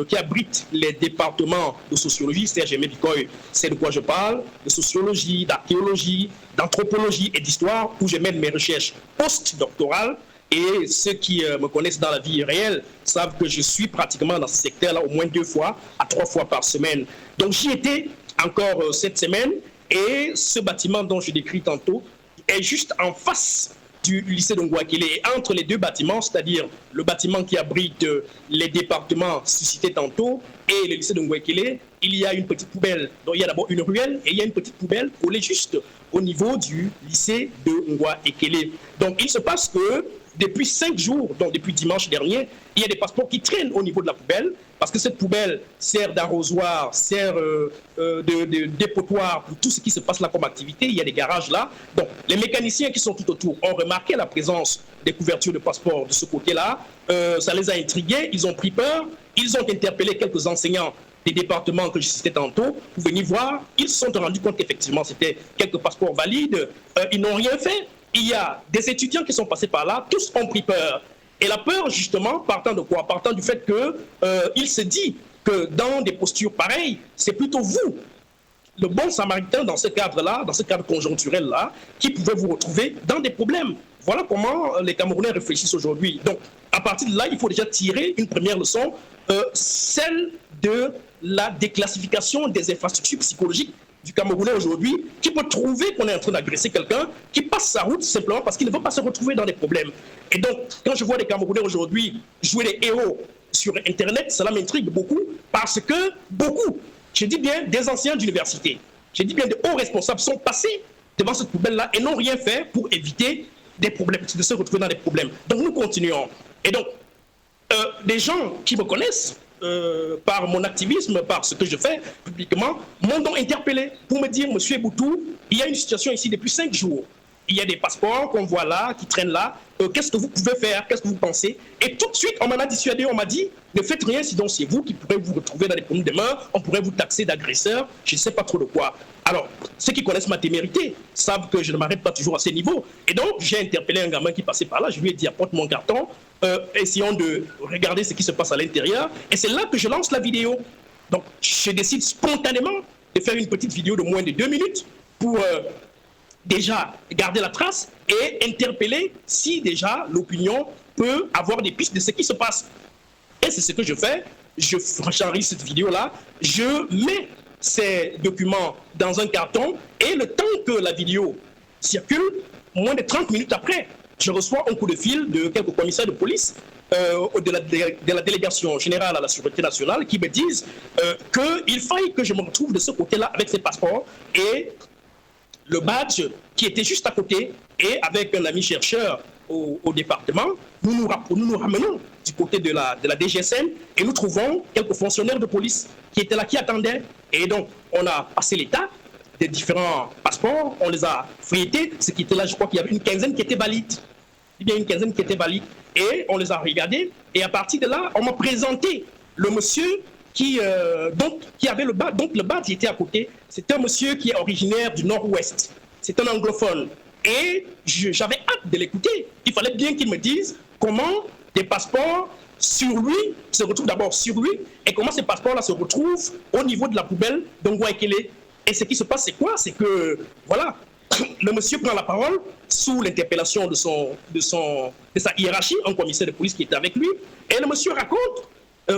qui abrite les départements de sociologie. Serge Bikoy, c'est de quoi je parle, de sociologie, d'archéologie, d'anthropologie et d'histoire, où je mène mes recherches post-doctorales. Et ceux qui me connaissent dans la vie réelle savent que je suis pratiquement dans ce secteur-là au moins 2 fois à 3 fois par semaine. Donc j'y étais encore cette semaine et ce bâtiment dont je décris tantôt est juste en face du lycée de Ngouaikele. Et entre les 2 bâtiments, c'est-à-dire le bâtiment qui abrite les départements suscités tantôt et le lycée de Ngouaikele, il y a une petite poubelle. Donc il y a d'abord une ruelle et il y a une petite poubelle collée juste au niveau du lycée de Ngouaikele. Donc il se passe que depuis 5 jours, donc depuis dimanche dernier, il y a des passeports qui traînent au niveau de la poubelle parce que cette poubelle sert d'arrosoir, sert de dépotoir pour tout ce qui se passe là comme activité. Il y a des garages là. Donc les mécaniciens qui sont tout autour ont remarqué la présence des couvertures de passeports de ce côté-là. Ça les a intrigués, ils ont pris peur, ils ont interpellé quelques enseignants des départements que je citais tantôt pour venir voir. Ils se sont rendus compte qu'effectivement c'était quelques passeports valides. Ils n'ont rien fait. Il y a des étudiants qui sont passés par là, tous ont pris peur. Et la peur, justement, partant de quoi? Partant du fait qu'il se dit que dans des postures pareilles, c'est plutôt vous, le bon samaritain dans ce cadre-là, dans ce cadre conjoncturel-là, qui pouvait vous retrouver dans des problèmes. Voilà comment les Camerounais réfléchissent aujourd'hui. Donc, à partir de là, il faut déjà tirer une première leçon, celle de la déclassification des infrastructures psychologiques du Camerounais aujourd'hui, qui peut trouver qu'on est en train d'agresser quelqu'un, qui passe sa route simplement parce qu'il ne veut pas se retrouver dans des problèmes. Et donc, quand je vois des Camerounais aujourd'hui jouer des héros sur Internet, cela m'intrigue beaucoup, parce que beaucoup, je dis bien des anciens d'université, je dis bien de hauts responsables sont passés devant cette poubelle-là et n'ont rien fait pour éviter des problèmes, de se retrouver dans des problèmes. Donc nous continuons. Et donc, des gens qui me connaissent, par mon activisme, par ce que je fais publiquement, m'ont donc interpellé pour me dire, Monsieur Eboutou, il y a une situation ici depuis 5 jours. il y a des passeports qu'on voit là, qui traînent là. Qu'est-ce que vous pouvez faire? Qu'est-ce que vous pensez? Et tout de suite, on m'en a dissuadé, on m'a dit, ne faites rien, sinon c'est vous qui pourrez vous retrouver dans des problèmes de main, on pourrait vous taxer d'agresseur, je ne sais pas trop de quoi. Alors, ceux qui connaissent ma témérité savent que je ne m'arrête pas toujours à ces niveaux. Et donc, j'ai interpellé un gamin qui passait par là, je lui ai dit, apporte mon carton, essayons de regarder ce qui se passe à l'intérieur. Et c'est là que je lance la vidéo. Donc, je décide spontanément de faire une petite vidéo de moins de 2 minutes pour déjà garder la trace et interpeller si déjà l'opinion peut avoir des pistes de ce qui se passe. Et c'est ce que je fais. J'enregistre cette vidéo-là, je mets ces documents dans un carton et le temps que la vidéo circule, moins de 30 minutes après, je reçois un coup de fil de quelques commissaires de police de la délégation générale à la sécurité nationale qui me disent qu'il faille que je me retrouve de ce côté-là avec ces passeports et le badge qui était juste à côté. Et avec un ami chercheur au département, nous nous ramenons du côté de la DGSN et nous trouvons quelques fonctionnaires de police qui étaient là, qui attendaient. Et donc, on a passé l'état des différents passeports, on les a feuilletés, ce qui était là, je crois qu'il y avait une quinzaine qui étaient valides. Il y a une quinzaine qui étaient valides. Et on les a regardés. Et à partir de là, on m'a présenté le monsieur qui avait le badge. Donc le badge était à côté. C'est un monsieur qui est originaire du Nord-Ouest. C'est un anglophone. Et j'avais hâte de l'écouter. Il fallait bien qu'il me dise comment des passeports sur lui se retrouvent d'abord sur lui et comment ces passeports-là se retrouvent au niveau de la poubelle d'Ongwa-Ekele. Et ce qui se passe, c'est quoi? C'est que, voilà, le monsieur prend la parole sous l'interpellation de sa hiérarchie, un commissaire de police qui était avec lui, et le monsieur raconte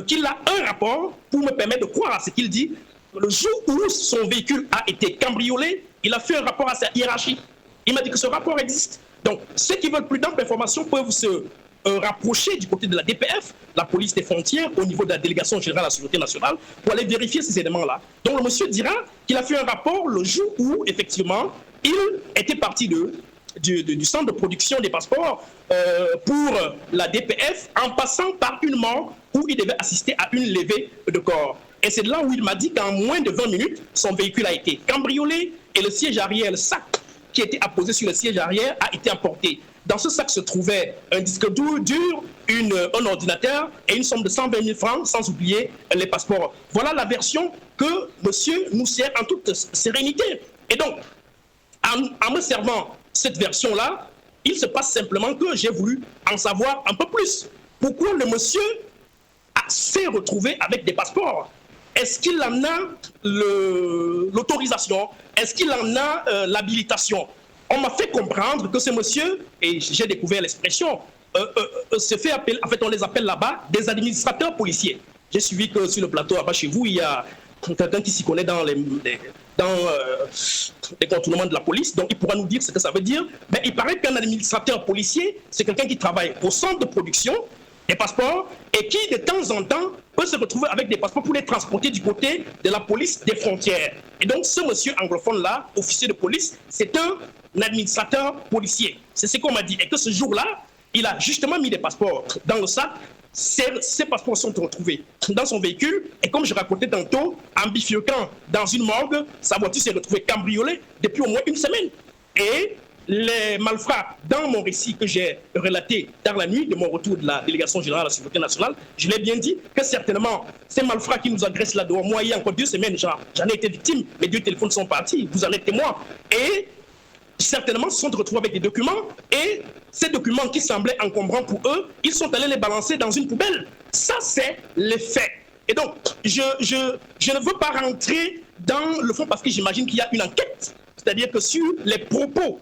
qu'il a un rapport pour me permettre de croire à ce qu'il dit. Le jour où son véhicule a été cambriolé, il a fait un rapport à sa hiérarchie. Il m'a dit que ce rapport existe. Donc, ceux qui veulent plus d'amples informations peuvent se rapprocher du côté de la DPF, la police des frontières, au niveau de la délégation générale à la sécurité nationale, pour aller vérifier ces éléments-là. Donc, le monsieur dira qu'il a fait un rapport le jour où, effectivement, il était parti du centre de production des passeports pour la DPF en passant par une mort où il devait assister à une levée de corps. Et c'est là où il m'a dit qu'en moins de 20 minutes, son véhicule a été cambriolé et le siège arrière, le sac qui était apposé sur le siège arrière a été emporté. Dans ce sac se trouvait un disque dur, un ordinateur et une somme de 120 000 francs, sans oublier les passeports. Voilà la version que monsieur nous sert en toute sérénité. Et donc, en me servant cette version-là, il se passe simplement que j'ai voulu en savoir un peu plus. Pourquoi le monsieur s'est retrouvé avec des passeports? Est-ce qu'il en a l'autorisation? Est-ce qu'il en a l'habilitation? On m'a fait comprendre que ce monsieur, et j'ai découvert l'expression, se fait appeler, en fait on les appelle là-bas des administrateurs policiers. J'ai suivi que sur le plateau là-bas chez vous, il y a quelqu'un qui s'y connaît dans les contournements de la police, donc il pourra nous dire ce que ça veut dire. Mais il paraît qu'un administrateur policier, c'est quelqu'un qui travaille au centre de production des passeports et qui de temps en temps peut se retrouver avec des passeports pour les transporter du côté de la police des frontières. Et donc ce monsieur anglophone-là, officier de police, c'est un administrateur policier. C'est ce qu'on m'a dit. Et que ce jour-là, il a justement mis des passeports dans le sac. Ces passeports sont retrouvés dans son véhicule et comme je racontais tantôt, en bifurquant dans une morgue, sa voiture s'est retrouvée cambriolée depuis au moins une semaine. Et les malfrats, dans mon récit que j'ai relaté dans la nuit de mon retour de la délégation générale à la sécurité nationale, je l'ai bien dit que certainement ces malfrats qui nous agressent là dehors, moi il y a encore 2 semaines, j'en ai été victime, mes 2 téléphones sont partis, vous en êtes témoin. Et certainement se sont retrouvés avec des documents et ces documents qui semblaient encombrants pour eux, ils sont allés les balancer dans une poubelle. Ça, c'est les faits. Et donc, je ne veux pas rentrer dans le fond parce que j'imagine qu'il y a une enquête, c'est-à-dire que sur les propos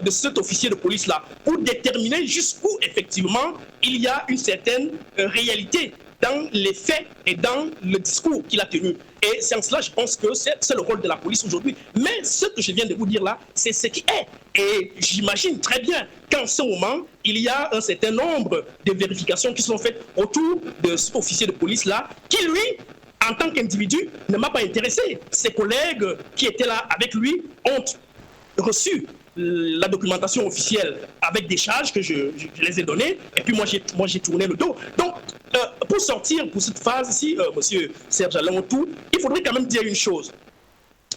de cet officier de police-là, pour déterminer jusqu'où, effectivement, il y a une certaine réalité dans les faits et dans le discours qu'il a tenu. Et c'est en cela, je pense que c'est le rôle de la police aujourd'hui. Mais ce que je viens de vous dire là, c'est ce qui est. Et j'imagine très bien qu'en ce moment, il y a un certain nombre de vérifications qui sont faites autour de cet officier de police-là, qui lui, en tant qu'individu, ne m'a pas intéressé. Ses collègues qui étaient là avec lui ont reçu la documentation officielle avec des charges que je les ai données, et puis moi j'ai tourné le dos. Donc, pour sortir pour cette phase ici, monsieur Serge Alain Autou, il faudrait quand même dire une chose.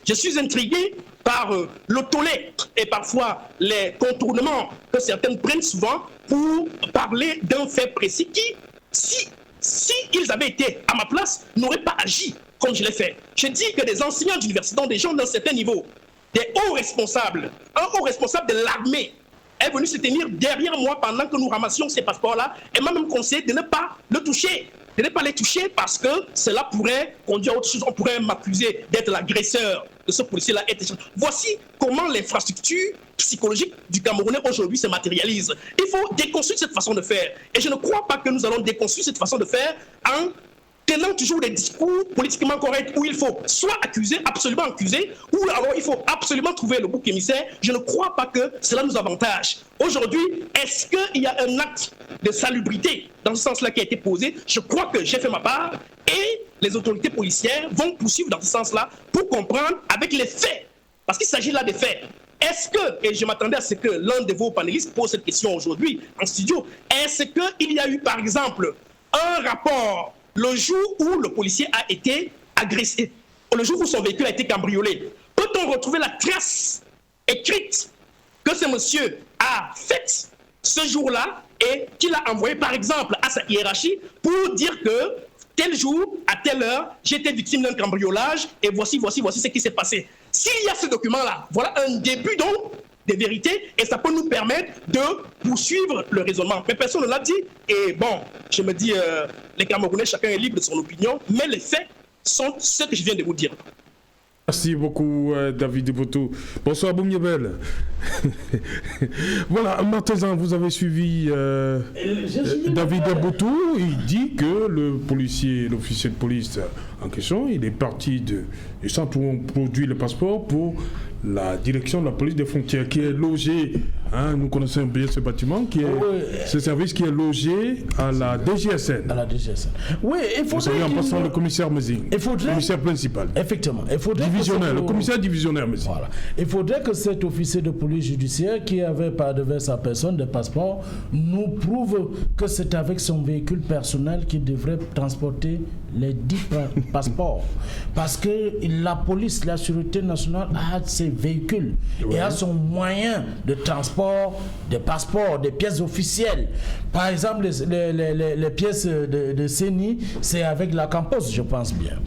Je suis intrigué par le tollé et parfois les contournements que certains prennent souvent pour parler d'un fait précis qui, si ils avaient été à ma place, n'auraient pas agi comme je l'ai fait. Je dis que des enseignants d'université, des gens d'un certain niveau, des hauts responsables, un haut responsable de l'armée est venu se tenir derrière moi pendant que nous ramassions ces passeports-là et m'a même conseillé de ne pas le toucher. De ne pas les toucher parce que cela pourrait conduire à autre chose. On pourrait m'accuser d'être l'agresseur de ce policier-là. Voici comment l'infrastructure psychologique du Camerounais aujourd'hui se matérialise. Il faut déconstruire cette façon de faire. Et je ne crois pas que nous allons déconstruire cette façon de faire en tenant toujours des discours politiquement corrects où il faut soit accuser, absolument accuser, ou alors il faut absolument trouver le bouc émissaire. Je ne crois pas que cela nous avantage. Aujourd'hui, est-ce qu'il y a un acte de salubrité dans ce sens-là qui a été posé? Je crois que j'ai fait ma part et les autorités policières vont poursuivre dans ce sens-là pour comprendre avec les faits, parce qu'il s'agit là des faits. Est-ce que, et je m'attendais à ce que l'un de vos panélistes pose cette question aujourd'hui en studio, est-ce qu'il y a eu par exemple un rapport le jour où le policier a été agressé, le jour où son véhicule a été cambriolé? Peut-on retrouver la trace écrite que ce monsieur a faite ce jour-là et qu'il a envoyé par exemple à sa hiérarchie pour dire que tel jour, à telle heure, j'ai été victime d'un cambriolage et voici ce qui s'est passé? S'il y a ce document-là, voilà un début donc des vérités et ça peut nous permettre de poursuivre le raisonnement. Mais personne ne l'a dit. Et bon, je me dis, les Camerounais, chacun est libre de son opinion, mais les faits sont ce que je viens de vous dire. Merci beaucoup, David Boutou. Bonsoir, Boumyebel. Voilà, Martezan, vous avez suivi David Boutou. Il dit que l'officier de police en question, il est parti du centre où on produit le passeport pour la direction de la police des frontières qui est logée, nous connaissons bien ce bâtiment, ce service qui est logé à la DGSN. À la DGSN. Oui, il faudrait en passant le commissaire Mézing, le commissaire principal. Effectivement. Le commissaire divisionnaire Mézing. Voilà. Il faudrait que cet officier de police judiciaire qui avait par devers sa personne des passeports nous prouve que c'est avec son véhicule personnel qu'il devrait transporter les 10 passeports. Parce que la police, la sûreté nationale a ses véhicules et a son moyen de transport des passeports, des pièces officielles. Par exemple, les pièces de CENI, c'est avec la Campos, je pense bien.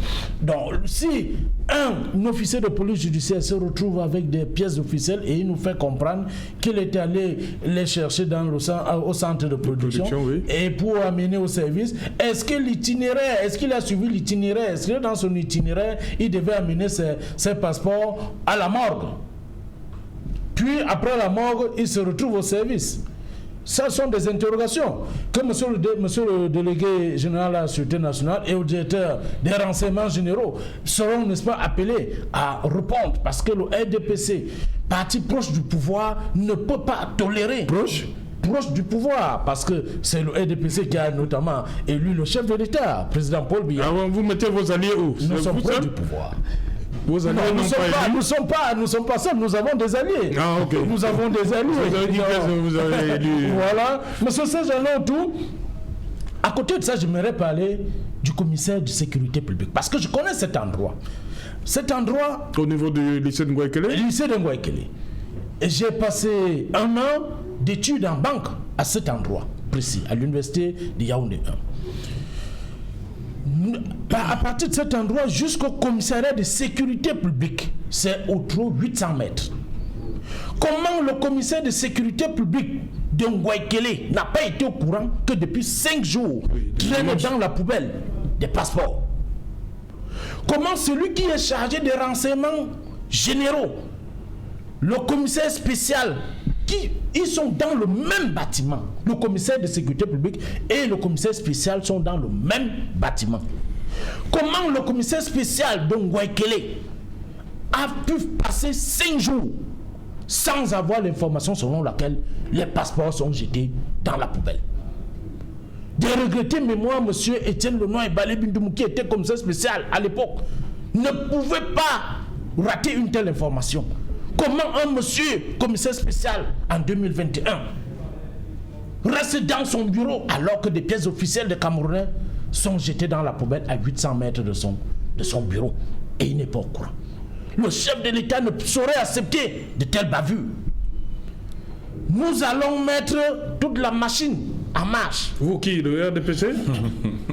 Donc, si un officier de police judiciaire se retrouve avec des pièces officielles et il nous fait comprendre qu'il est allé les chercher au centre de production oui. Et pour amener au service, est-ce qu'il a suivi l'itinéraire? Est-ce que dans son itinéraire, il devait amener ses passeports à la morgue? Puis après la morgue, il se retrouve au service. Ce sont des interrogations que monsieur le délégué général de la Sûreté nationale et au directeur des renseignements généraux seront, n'est-ce pas, appelés à répondre parce que le RDPC, parti proche du pouvoir, ne peut pas tolérer. Proche du pouvoir, parce que c'est le RDPC qui a notamment élu le chef de l'État, président Paul Biya. Alors vous mettez vos alliés où? Nous sommes proches du pouvoir. Vos alliés nous ne sommes pas seuls, nous avons des alliés. Ah, okay. Nous avons des alliés. Vous avez dit que vous avez élu. Voilà. Monsieur Saint-Jean tout. À côté de ça, j'aimerais parler du commissaire de sécurité publique, parce que je connais cet endroit. Cet endroit... Au niveau du lycée de Ngouaekele? Lycée de Ngouaekele. Et j'ai passé 1 an d'études en banque à cet endroit précis, à l'université de Yaoundé 1. À partir de cet endroit jusqu'au commissariat de sécurité publique, c'est au trop 800 mètres. Comment le commissaire de sécurité publique de Ngouaekele n'a pas été au courant que depuis 5 jours traîne dans la poubelle des passeports? Comment celui qui est chargé des renseignements généraux, le commissaire spécial, ils sont dans le même bâtiment. Le commissaire de sécurité publique et le commissaire spécial sont dans le même bâtiment. Comment le commissaire spécial de Ngouaekele a pu passer 5 jours sans avoir l'information selon laquelle les passeports sont jetés dans la poubelle? Des regrettés mémoires, M. Étienne Lenoir et Balé Bindoumou, qui était commissaire spécial à l'époque, ne pouvaient pas rater une telle information. Comment un monsieur commissaire spécial en 2021 reste dans son bureau alors que des pièces officielles de Camerounais sont jetées dans la poubelle à 800 mètres de son bureau et il n'est pas au courant? le chef de l'État ne saurait accepter de telles bavures. Nous allons mettre toute la machine en marche. Vous qui, le RDPC?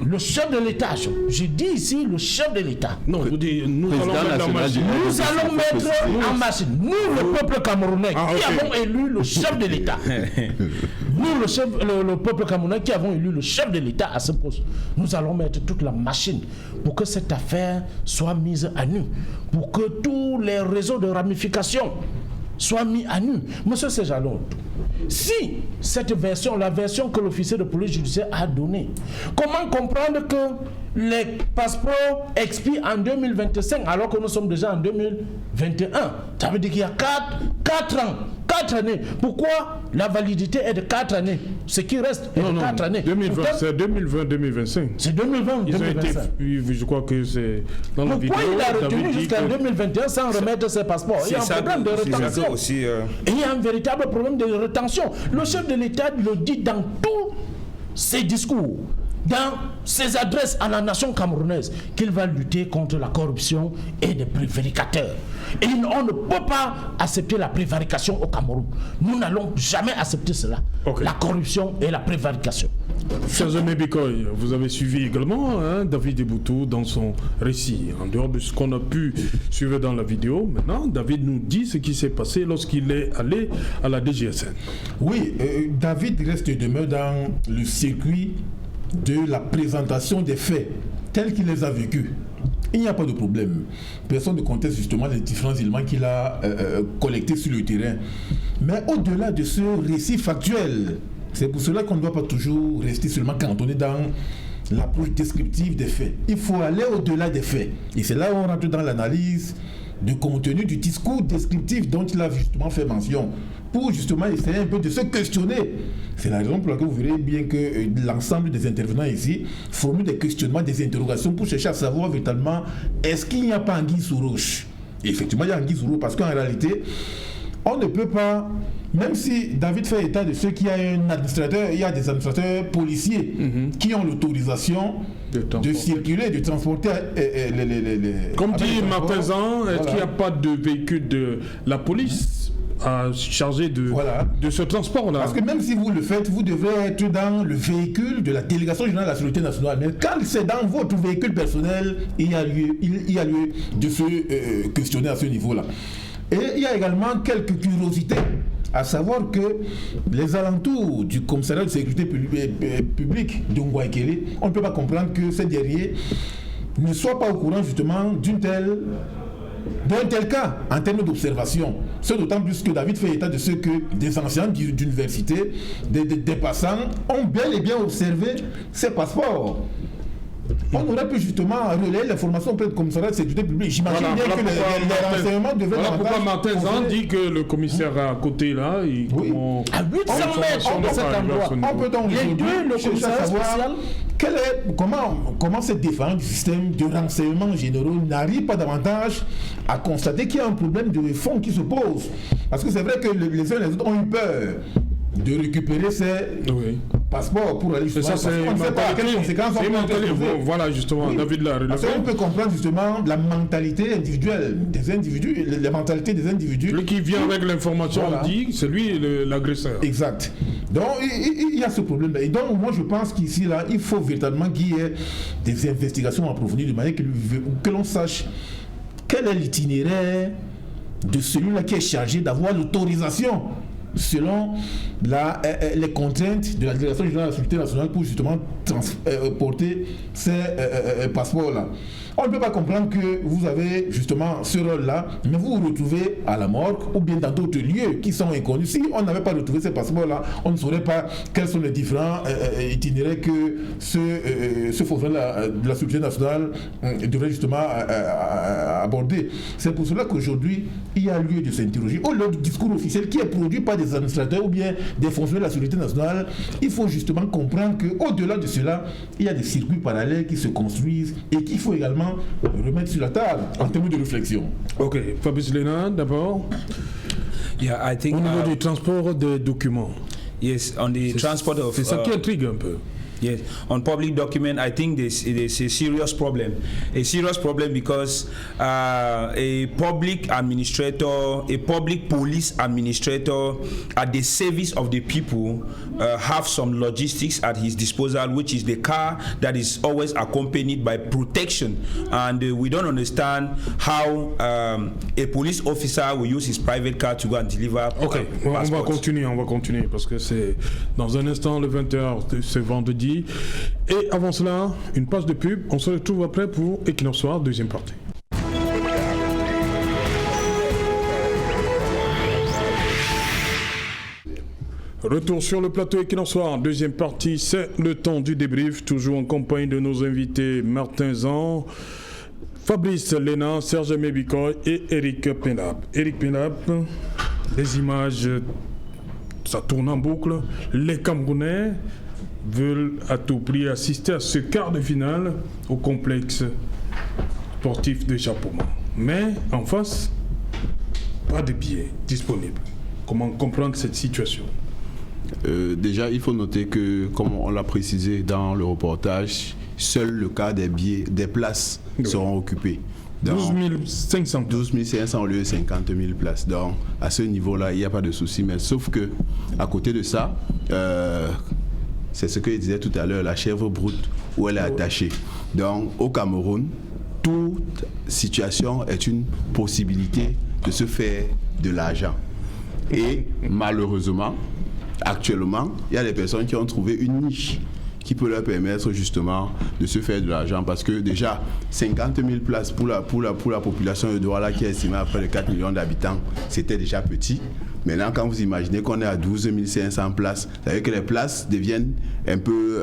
Le chef de l'État, je dis ici le chef de l'État. Non, je vous dis, nous allons mettre en machine. Nous allons mettre en machine. Nous, le peuple camerounais, qui avons élu le chef de l'État. Nous, le peuple camerounais, qui avons élu le chef de l'État à ce poste. Nous allons mettre toute la machine pour que cette affaire soit mise à nu. Pour que tous les réseaux de ramification soient mis à nu. Monsieur Sejalon, si cette version, la version que l'officier de police judiciaire a donnée, comment comprendre que les passeports expirent en 2025 alors que nous sommes déjà en 2021? Ça veut dire qu'il y a 4 ans, 4 années. Pourquoi la validité est de 4 années? Ce qui reste est de 4 années. 2020, c'est 2020-2025. C'est 2020-2025. Je crois que c'est dans la vidéo. Pourquoi il a retenu jusqu'en 2021 sans remettre ses passeports? Il y a un problème de rétention. Il y a un véritable problème de rétention. Le chef de l'État le dit dans tous ses discours, dans ses adresses à la nation camerounaise, qu'il va lutter contre la corruption et les prévaricateurs. Et on ne peut pas accepter la prévarication au Cameroun. Nous n'allons jamais accepter cela. La corruption et la prévarication. Chers amis Bikoy, vous avez suivi également David Eboutou dans son récit. En dehors de ce qu'on a pu suivre dans la vidéo, maintenant David nous dit ce qui s'est passé lorsqu'il est allé à la DGSN. Oui, David reste et demeure dans le circuit de la présentation des faits tels qu'il les a vécus. Il n'y a pas de problème. Personne ne conteste justement les différents éléments qu'il a collectés sur le terrain. Mais au-delà de ce récit factuel, c'est pour cela qu'on ne doit pas toujours rester seulement cantonné dans l'approche descriptive des faits. Il faut aller au-delà des faits. Et c'est là où on rentre dans l'analyse du contenu du discours descriptif dont il a justement fait mention, pour justement essayer un peu de se questionner. C'est la raison pour laquelle vous verrez bien que l'ensemble des intervenants ici formulent des questionnements, des interrogations pour chercher à savoir véritablement est-ce qu'il n'y a pas anguille sous roche. Et effectivement, il y a anguille sous roche parce qu'en réalité, on ne peut pas, même si David fait état de ce qu'il y a un administrateur, il y a des administrateurs policiers qui ont l'autorisation de circuler, de transporter les comme dit Martin Zan, est-ce qu'il n'y a pas de véhicule de la police chargé de ce transport-là? Parce que même si vous le faites, vous devrez être dans le véhicule de la délégation générale de la sécurité nationale. Mais quand c'est dans votre véhicule personnel, il y a lieu de se questionner à ce niveau-là. Et il y a également quelques curiosités, à savoir que les alentours du commissariat de sécurité publique de Ngouaikele, on ne peut pas comprendre que ces derniers ne soient pas au courant justement d'un tel cas en termes d'observation. C'est d'autant plus que David fait état de ce que des enseignants d'université, des passants ont bel et bien observé ces passeports. On aurait pu justement relayer l'information auprès du commissariat de sécurité publique. J'imagine bien que les renseignements devaient... Voilà pourquoi Martin Zan dit que le commissaire à côté là, à 800 mètres de cet endroit, on peut donc les deux, le commissariat spécial... Comment cette défense du système de renseignement généraux n'arrive pas davantage à constater qu'il y a un problème de fond qui se pose? Parce que c'est vrai que les uns et les autres ont eu peur de récupérer ces passeports pour aller justement... Et ça, c'est on ne sait pas quelles conséquences on peut. Voilà, justement, David l'a relevé. On peut comprendre justement la mentalité individuelle des individus, la mentalité des individus. Celui qui vient avec l'information, on dit, c'est lui l'agresseur. Exact. Donc, il y a ce problème-là. Et donc, moi, je pense qu'ici, là, il faut véritablement qu'il y ait des investigations approfondies de manière que l'on sache quel est l'itinéraire de celui-là qui est chargé d'avoir l'autorisation selon les contraintes de la Délégation générale de la sécurité nationale pour justement porter ces passeports-là. On ne peut pas comprendre que vous avez justement ce rôle-là, mais vous vous retrouvez à la morgue ou bien dans d'autres lieux qui sont inconnus. Si on n'avait pas retrouvé ces passeports-là, on ne saurait pas quels sont les différents itinéraires que ce fonctionnaire de la sécurité nationale devrait justement aborder. C'est pour cela qu'aujourd'hui, il y a lieu de s'interroger. Au-delà du discours officiel qui est produit par des administrateurs ou bien des fonctionnaires de la sécurité nationale, il faut justement comprendre qu'au-delà de cela, il y a des circuits parallèles qui se construisent et qu'il faut également remettre sur la table en termes de réflexion. Ok, Fabrice Léna d'abord. Yeah, I think, au niveau du transport des documents. Yes, on the transport of... C'est ça qui intrigue un peu. Yes, on public document, I think there's a serious problem. A serious problem because a public police administrator at the service of the people have some logistics at his disposal, which is the car that is always accompanied by protection. And we don't understand how a police officer will use his private car to go and deliver. Ok, on va continuer parce que c'est dans un instant le 20h de ce vendredi. Et avant cela, une page de pub. On se retrouve après pour Equinox Soir, deuxième partie. Retour sur le plateau Equinox Soir, deuxième partie, c'est le temps du débrief, toujours en compagnie de nos invités Martin Zan, Fabrice Léna, Serge Mebikoy et Eric Penap. Eric Penap, les images, ça tourne en boucle. Les Camerounais veulent à tout prix assister à ce quart de finale au complexe sportif de Japoma. Mais en face, pas de billets disponibles. Comment comprendre cette situation? Déjà, il faut noter que, comme on l'a précisé dans le reportage, seul le cas des billets, des places seront occupées. 12 500 au lieu de 50 000 places. Donc, à ce niveau-là, il n'y a pas de souci. Mais sauf que, à côté de ça, c'est ce que je disais tout à l'heure, la chèvre broute où elle est attachée. Donc, au Cameroun, toute situation est une possibilité de se faire de l'argent. Et malheureusement, actuellement, il y a des personnes qui ont trouvé une niche qui peut leur permettre justement de se faire de l'argent, parce que déjà 50 000 places pour la population de Douala qui est estimée à près de 4 millions d'habitants, c'était déjà petit. Maintenant, quand vous imaginez qu'on est à 12 500 places, ça veut dire que les places deviennent un peu...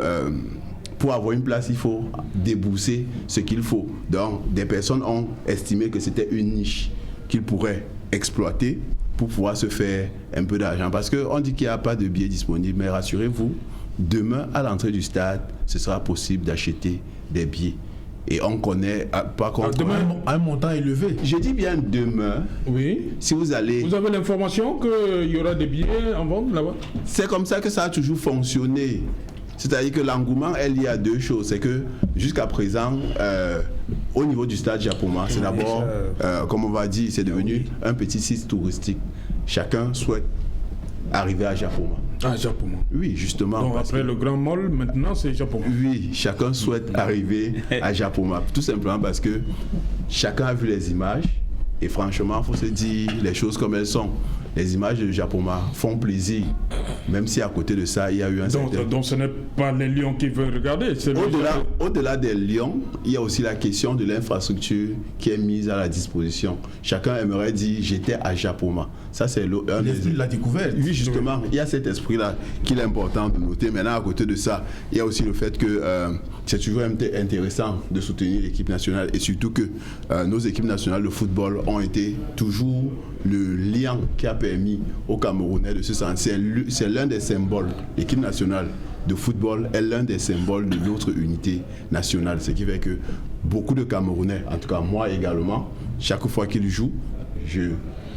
pour avoir une place, il faut débourser ce qu'il faut. Donc, des personnes ont estimé que c'était une niche qu'ils pourraient exploiter pour pouvoir se faire un peu d'argent. Parce qu'on dit qu'il n'y a pas de billets disponibles, mais rassurez-vous, demain, à l'entrée du stade, ce sera possible d'acheter des billets. Et on connaît, par contre... Demain, un montant élevé. Je dis bien demain. Oui. Si vous allez... Vous avez l'information qu'il y aura des billets en vente là-bas? C'est comme ça que ça a toujours fonctionné. C'est-à-dire que l'engouement est lié à deux choses. C'est que jusqu'à présent, au niveau du stade Japoma, c'est d'abord, comme on va dire, c'est devenu un petit site touristique. Chacun souhaite arriver à Japoma. Ah, Japoma. Oui, justement. Donc après le grand mall, maintenant c'est Japoma. Oui, chacun souhaite arriver à Japoma. Tout simplement parce que chacun a vu les images. Et franchement, il faut se dire les choses comme elles sont. Les images de Japoma font plaisir, même si à côté de ça, il y a eu un certain... Donc ce n'est pas les lions qui veulent regarder. Au-delà des lions, il y a aussi la question de l'infrastructure qui est mise à la disposition. Chacun aimerait dire « j'étais à Japoma ». Ça, c'est l'esprit de la découverte. Oui, justement, il y a cet esprit-là qu'il est important de noter. Maintenant, à côté de ça, il y a aussi le fait que c'est toujours intéressant de soutenir l'équipe nationale, et surtout que nos équipes nationales de football ont été toujours le lien qui a permis aux Camerounais de se sentir. C'est l'un des symboles. L'équipe nationale de football est l'un des symboles de notre unité nationale. Ce qui fait que beaucoup de Camerounais, en tout cas moi également, chaque fois qu'ils jouent, je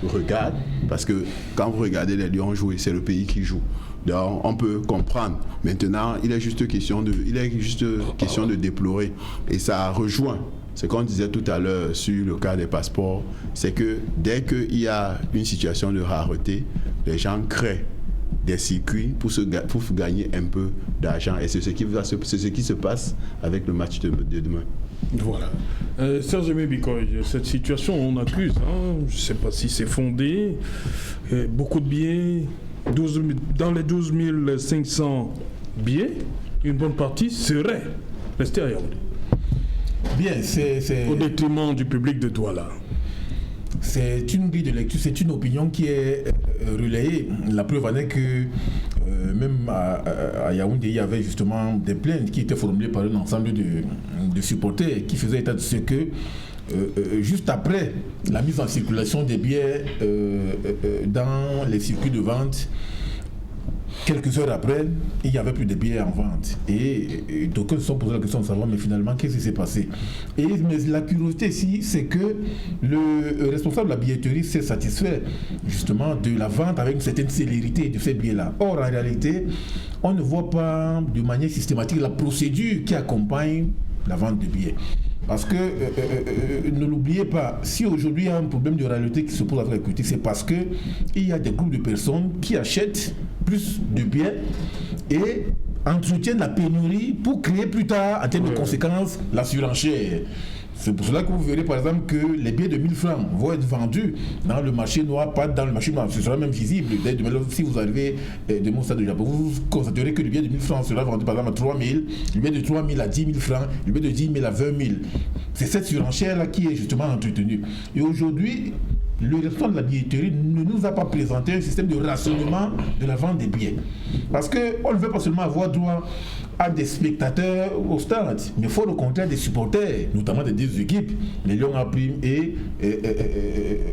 regarde, parce que quand vous regardez les Lions jouer, c'est le pays qui joue. Donc on peut comprendre. Maintenant, il est juste question de déplorer. Et ça rejoint ce qu'on disait tout à l'heure sur le cas des passeports, c'est que dès qu'il y a une situation de rareté, les gens créent des circuits pour gagner un peu d'argent. Et c'est ce qui se passe avec le match de demain. Voilà. Serge Mebikoy, cette situation, on accuse, je ne sais pas si c'est fondé, beaucoup de billets, dans les 12 500 billets, une bonne partie serait restée à Yaoundé. Bien, c'est... Au détriment du public de Douala. C'est une grille de lecture, c'est une opinion qui est relayée. La preuve en est que même à Yaoundé, il y avait justement des plaintes qui étaient formulées par un ensemble de supporters qui faisaient état de ce que juste après la mise en circulation des billets dans les circuits de vente, quelques heures après, il n'y avait plus de billets en vente. Et d'aucuns se sont posé la question de savoir, mais finalement, qu'est-ce qui s'est passé? Mais la curiosité ici, c'est que le responsable de la billetterie s'est satisfait justement de la vente avec une certaine célérité de ces billets-là. Or, en réalité, on ne voit pas de manière systématique la procédure qui accompagne la vente de billets. Parce que, ne l'oubliez pas, si aujourd'hui il y a un problème de réalité qui se pose avec la critique, c'est parce qu'il y a des groupes de personnes qui achètent plus de billets et entretiennent la pénurie pour créer plus tard, en termes de conséquences, la surenchère. C'est pour cela que vous verrez par exemple que les billets de 1000 francs vont être vendus dans le marché noir, pas dans le marché noir. Ce sera même visible. Si vous arrivez de mon stade de Japon, vous constaterez que le billet de 1000 francs sera vendu par exemple à 3000, le billet de 3000 à 10 000 francs, le billet de 10 000 à 20 000. C'est cette surenchère-là qui est justement entretenue. Et aujourd'hui, le restaurant de la billetterie ne nous a pas présenté un système de rationnement de la vente des billets. Parce qu'on ne veut pas seulement avoir droit à des spectateurs au stade, mais il faut au contraire des supporters, notamment des deux équipes, les Lions à Prime et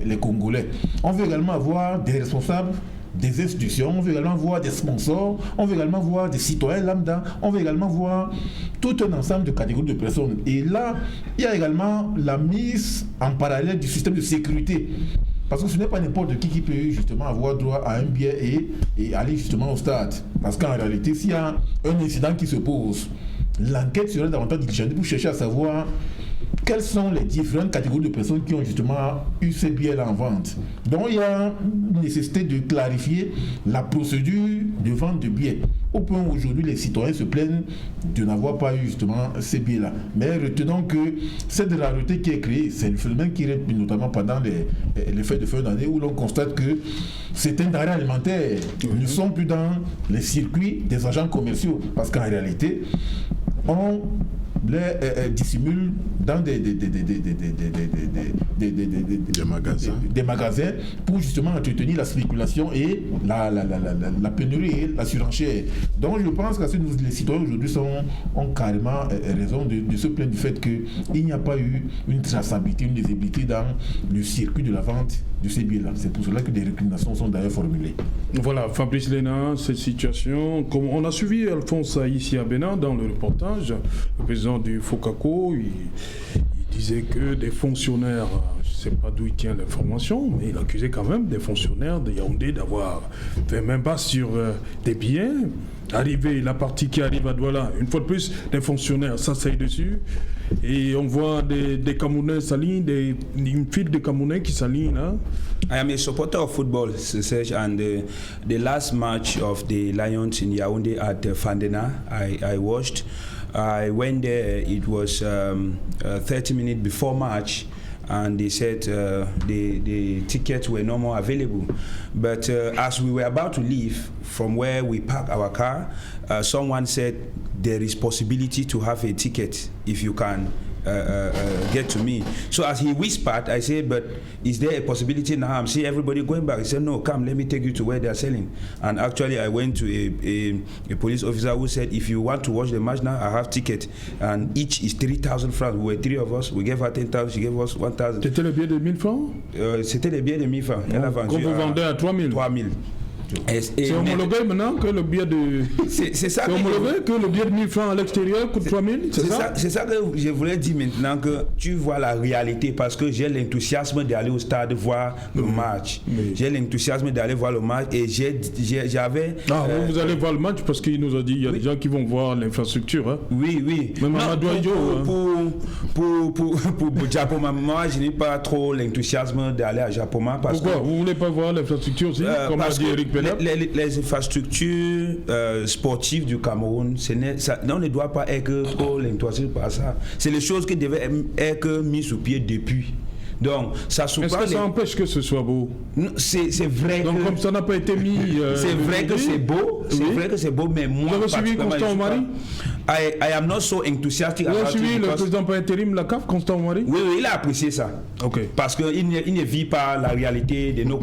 les Congolais. On veut également avoir des responsables des institutions, on veut également voir des sponsors, on veut également voir des citoyens lambda, on veut également voir tout un ensemble de catégories de personnes. Et là, il y a également la mise en parallèle du système de sécurité. Parce que ce n'est pas n'importe qui peut justement avoir droit à un billet et aller justement au stade. Parce qu'en réalité, s'il y a un incident qui se pose, l'enquête serait davantage diligentée pour chercher à savoir quelles sont les différentes catégories de personnes qui ont justement eu ces billets-là en vente. Donc il y a une nécessité de clarifier la procédure de vente de billets. Au point où aujourd'hui les citoyens se plaignent de n'avoir pas eu justement ces billets-là. Mais retenons que cette rareté qui est créée, c'est le phénomène qui reste notamment pendant les fêtes de fin d'année où l'on constate que certains denrées alimentaires ne sont plus dans les circuits des agents commerciaux. Parce qu'en réalité, on les dissimule dans des magasins pour justement entretenir la spéculation et la pénurie et la surenchère. Donc je pense que les citoyens aujourd'hui ont carrément raison de se plaindre du fait qu'il n'y a pas eu une traçabilité, une lisibilité dans le circuit de la vente de ces billets-là. C'est pour cela que des récriminations sont d'ailleurs formulées. Voilà, Fabrice Léna, cette situation, comme on a suivi Alphonse ici à Bénin dans le reportage, le président du FOCACO, il disait que des fonctionnaires, je ne sais pas d'où il tient l'information, mais il accusait quand même des fonctionnaires de Yaoundé d'avoir fait même pas sur des billets. La partie qui arrive à Douala, une fois de plus, des fonctionnaires s'asseyent dessus et on voit des Camerounais s'alignent, une file de Camerounais qui s'alignent. Hein? I am a supporter of football, Serge, and the last match of the Lions in Yaoundé at Fandena, I watched. I went there, it was 30 minutes before match. And they said the tickets were no more available. But as we were about to leave from where we parked our car, someone said there is possibility to have a ticket if you can get to me. So as he whispered, I said, but is there a possibility now? I'm seeing everybody going back. He said, no, come, let me take you to where they're selling. And actually I went to a police officer who said, if you want to watch the match now, I have ticket. And each is 3,000 francs. We were three of us. We gave her 10,000, she gave us 1,000. C'était le billet de 1000 francs? C'était le billet de 1000 francs. Elle a vendu qu'on vous vendait à 3000. 3000. C'est homologué maintenant que le billet de... C'est homologué que le billet de 1000 francs à l'extérieur coûte 3000, c'est ça? C'est ça que je voulais dire maintenant, que tu vois la réalité, parce que j'ai l'enthousiasme d'aller au stade voir le match. J'ai l'enthousiasme d'aller voir le match et j'avais... vous allez voir le match parce qu'il nous a dit il y a des gens qui vont voir l'infrastructure. Hein? Oui. Même Amadou Aïdjo. Pour Japoma, moi je n'ai pas trop l'enthousiasme d'aller à Japoma. Pourquoi? Vous ne voulez pas voir l'infrastructure aussi, comme a dit Eric? Les infrastructures sportives du Cameroun, on ne doit pas être trop enthousiasmé par ça. C'est les choses qui devaient être mises sur pied depuis. Donc, ça est-ce que ça empêche que ce soit beau? C'est vrai. Donc, comme ça n'a pas été mis. C'est vrai que c'est beau. C'est vrai que c'est beau, mais moi. Vous avez suivi Constant Omari? I am not so enthusiastic. Vous avez suivi le président par intérim, la CAF, Constant Omari? Oui, il a apprécié ça. Ok. Parce qu'il ne vit pas la réalité de nos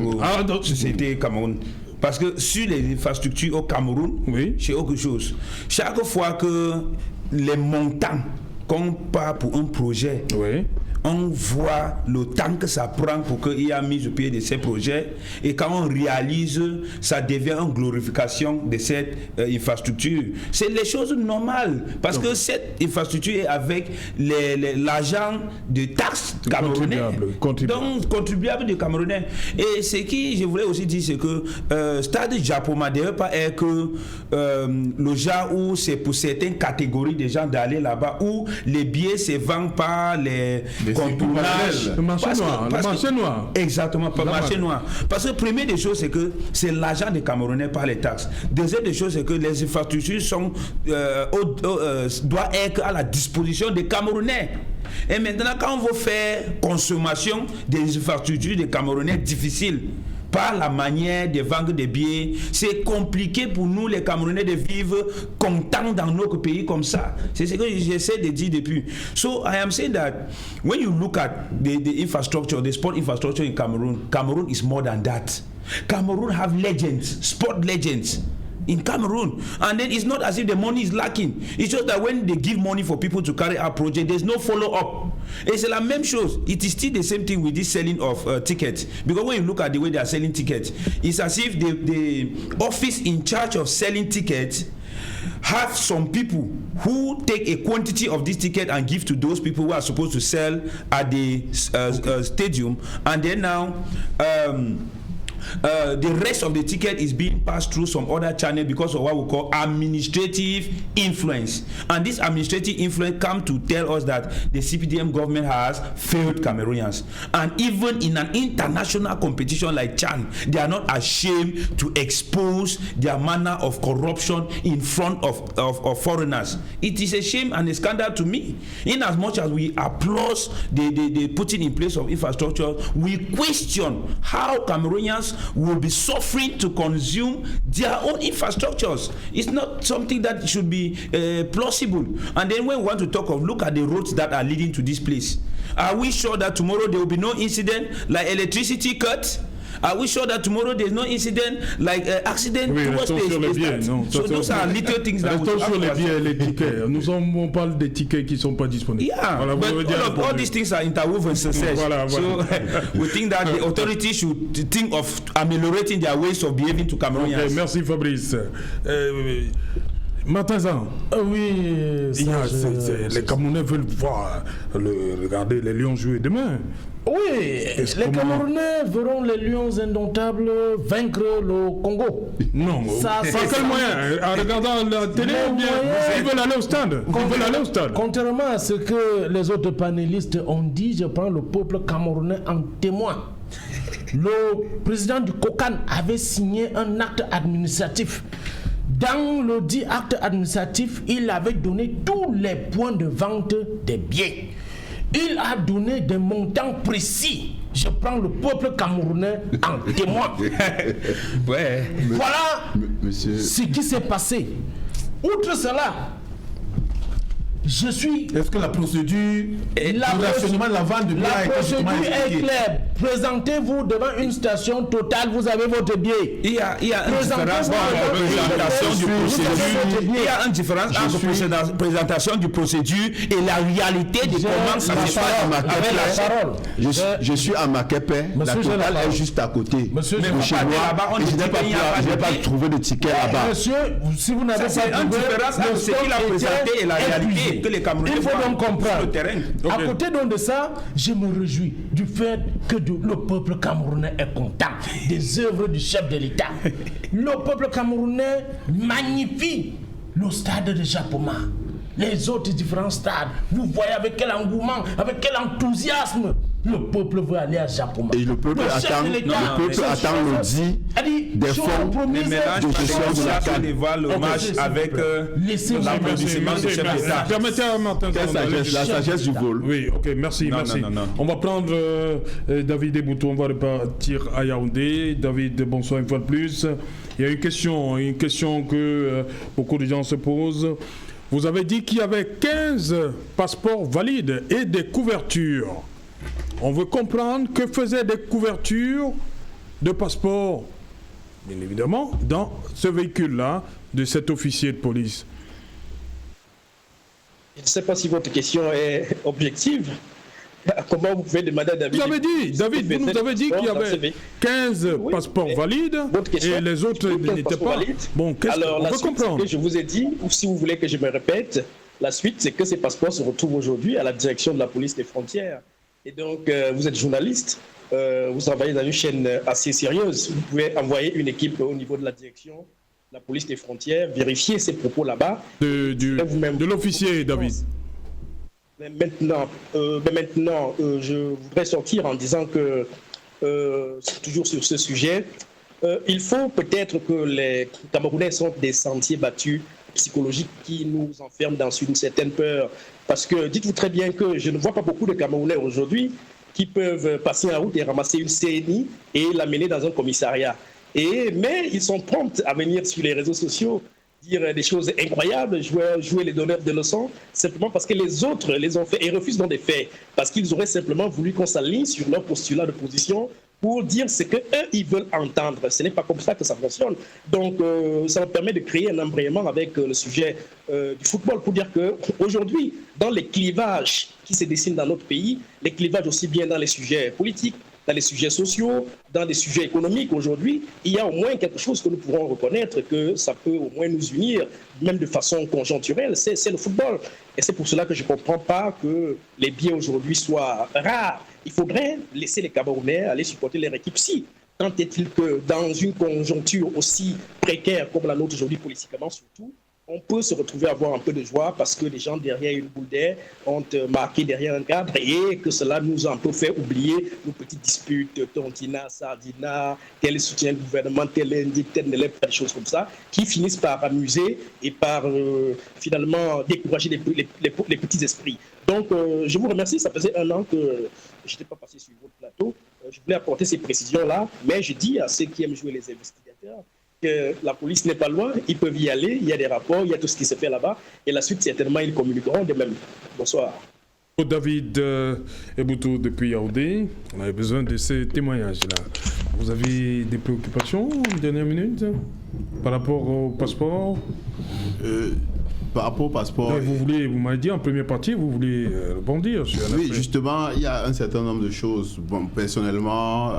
sociétés Cameroun. Parce que sur les infrastructures au Cameroun, c'est autre chose. Chaque fois que les montants qu'on part pour un projet, on voit le temps que ça prend pour qu'il y ait mis au pied de ces projets, et quand on réalise, ça devient une glorification de cette infrastructure. C'est les choses normales, parce que cette infrastructure est avec l'argent de taxes camerounais, donc contribuables de Camerounais. Et ce qui, je voulais aussi dire, c'est que Stade Japoma ne devait pas être que le genre où c'est pour certaines catégories de gens d'aller là-bas, où les billets se vendent par les contournages. Le marché noir. Exactement, pas le marché noir. Parce que première des choses, c'est que c'est l'argent des Camerounais par les taxes. Deuxième des choses, c'est que les infrastructures doivent être à la disposition des Camerounais. Et maintenant, quand on veut faire consommation des infrastructures des Camerounais difficiles, par la manière de vendre des billets, c'est compliqué pour nous les Camerounais de vivre contents dans notre pays comme ça. C'est ce que j'essaie de dire depuis. So I am saying that when you look at the infrastructure, the sport infrastructure in Cameroon is more than that. Cameroon have legends, sport legends in Cameroon, and then it's not as if the money is lacking. It's just that when they give money for people to carry out project, there's no follow-up. Et c'est la même chose. It is still the same thing with this selling of tickets, because when you look at the way they are selling tickets, it's as if the office in charge of selling tickets have some people who take a quantity of this ticket and give to those people who are supposed to sell at the stadium, and then now the rest of the ticket is being passed through some other channel because of what we call administrative influence. And this administrative influence come to tell us that the CPDM government has failed Cameroonians. And even in an international competition like CHAN, they are not ashamed to expose their manner of corruption in front of foreigners. It is a shame and a scandal to me. In as much as we applaud the putting in place of infrastructure, we question how Cameroonians will be suffering to consume their own infrastructures. It's not something that should be plausible. And then when we want to talk of, look at the roads that are leading to this place. Are we sure that tomorrow there will be no incident like electricity cuts? Are we sure that tomorrow there's no incident like accident towards space? So those are little things that we restons sur les billets et les tickets. On parle des tickets qui ne sont pas disponibles. Yeah, voilà, but all these things are interwoven success. Voilà. So we think that the authorities should think of ameliorating their ways of behaving to Cameroonians. Okay, merci Fabrice. Martinsan, oui, les Camerounais veulent regarder les Lions jouer demain. Oui, les Camerounais verront les Lions indomptables vaincre le Congo. Non, par quel moyen? En regardant la télé ou bien ils veulent aller au stade? Contrairement à ce que les autres panélistes ont dit, je prends le peuple camerounais en témoin. Le président du COCAN avait signé un acte administratif. Dans le dit acte administratif, il avait donné tous les points de vente des billets. Il a donné des montants précis. Je prends le peuple camerounais en témoin. Ouais. Voilà ce qui s'est passé. Outre cela, je suis... Est-ce que la procédure de rationnement de la vente de billets La procédure est claire. Présentez-vous devant une station Total, vous avez votre billet. Il y a une différence entre présentation du procédure et la réalité de comment ça se passe. Je suis à Makepe, la Total est juste à côté de chez moi et je n'ai pas trouvé de ticket là-bas. Monsieur, si vous n'avez pas une différence entre ce qu'il a présenté et la réalité que les Camerounais il faut donc comprendre sur le terrain. À côté donc de ça, je me réjouis du fait que le peuple camerounais est content des œuvres du chef de l'État. Le peuple camerounais magnifie le stade de Japoma, les autres différents stades. Vous voyez avec quel engouement, avec quel enthousiasme le peuple veut aller à Japoma. Et le peuple attend le dit des fonds de gestion de la CAN. Le match avec l'applaudissement du chef d'État. Permettez à Martin la sagesse du vol. Oui, ok, merci. Non. On va prendre David Eboutou, on va repartir à Yaoundé. David, bonsoir une fois de plus. Il y a une question que beaucoup de gens se posent. Vous avez dit qu'il y avait 15 passeports valides et des couvertures. On veut comprendre que faisaient des couvertures de passeports, bien évidemment, dans ce véhicule-là de cet officier de police. Je ne sais pas si votre question est objective. Comment vous pouvez demander à David? Vous avez dit, David, vous nous avez dit qu'il y avait 15 passeports valides et les autres n'étaient pas. Bon, qu'est-ce qu'on peut comprendre? Que je vous ai dit, ou si vous voulez que je me répète, la suite, c'est que ces passeports se retrouvent aujourd'hui à la direction de la police des frontières. Et donc, vous êtes journaliste, vous travaillez dans une chaîne assez sérieuse. Vous pouvez envoyer une équipe au niveau de la direction de la police des frontières, vérifier ces propos là-bas. De l'officier, David. Mais maintenant, je voudrais sortir en disant que, toujours sur ce sujet, il faut peut-être que les Camerounais sont des sentiers battus psychologiques qui nous enferment dans une certaine peur. Parce que dites-vous très bien que je ne vois pas beaucoup de Camerounais aujourd'hui qui peuvent passer en route et ramasser une CNI et l'amener dans un commissariat. Mais ils sont prompts à venir sur les réseaux sociaux dire des choses incroyables, jouer les donneurs de leçons, simplement parce que les autres les ont fait et refusent dans des faits, parce qu'ils auraient simplement voulu qu'on s'aligne sur leur postulat de position pour dire ce qu'eux, ils veulent entendre. Ce n'est pas comme ça que ça fonctionne. Donc, ça me permet de créer un embrayement avec le sujet du football pour dire qu'aujourd'hui, dans les clivages qui se dessinent dans notre pays, les clivages aussi bien dans les sujets politiques, dans les sujets sociaux, dans des sujets économiques aujourd'hui, il y a au moins quelque chose que nous pourrons reconnaître que ça peut au moins nous unir, même de façon conjoncturelle, c'est le football. Et c'est pour cela que je ne comprends pas que les billets aujourd'hui soient rares. Il faudrait laisser les Camerounais aller supporter leur équipe. Si, tant est-il que dans une conjoncture aussi précaire comme la nôtre aujourd'hui, politiquement surtout, on peut se retrouver à avoir un peu de joie parce que les gens derrière une boule d'air ont marqué derrière un cadre et que cela nous a un peu fait oublier nos petites disputes, Tontina, Sardina, tel soutien le gouvernement, tel indique, tel n'élève, des choses comme ça, qui finissent par amuser et par finalement décourager les petits esprits. Donc je vous remercie, ça faisait 1 an que je n'étais pas passé sur votre plateau. Je voulais apporter ces précisions-là, mais je dis à ceux qui aiment jouer les investigateurs que la police n'est pas loin, ils peuvent y aller, il y a des rapports, il y a tout ce qui se fait là-bas, et la suite, certainement, ils communiqueront de même. Bonsoir. David Eboutou depuis Yaoundé, on avait besoin de ces témoignages-là. Vous avez des préoccupations en dernière minute par rapport au passeport? Par rapport au passeport... Donc vous m'avez dit en première partie, vous voulez rebondir sur la... Oui, justement, il y a un certain nombre de choses. Bon, personnellement...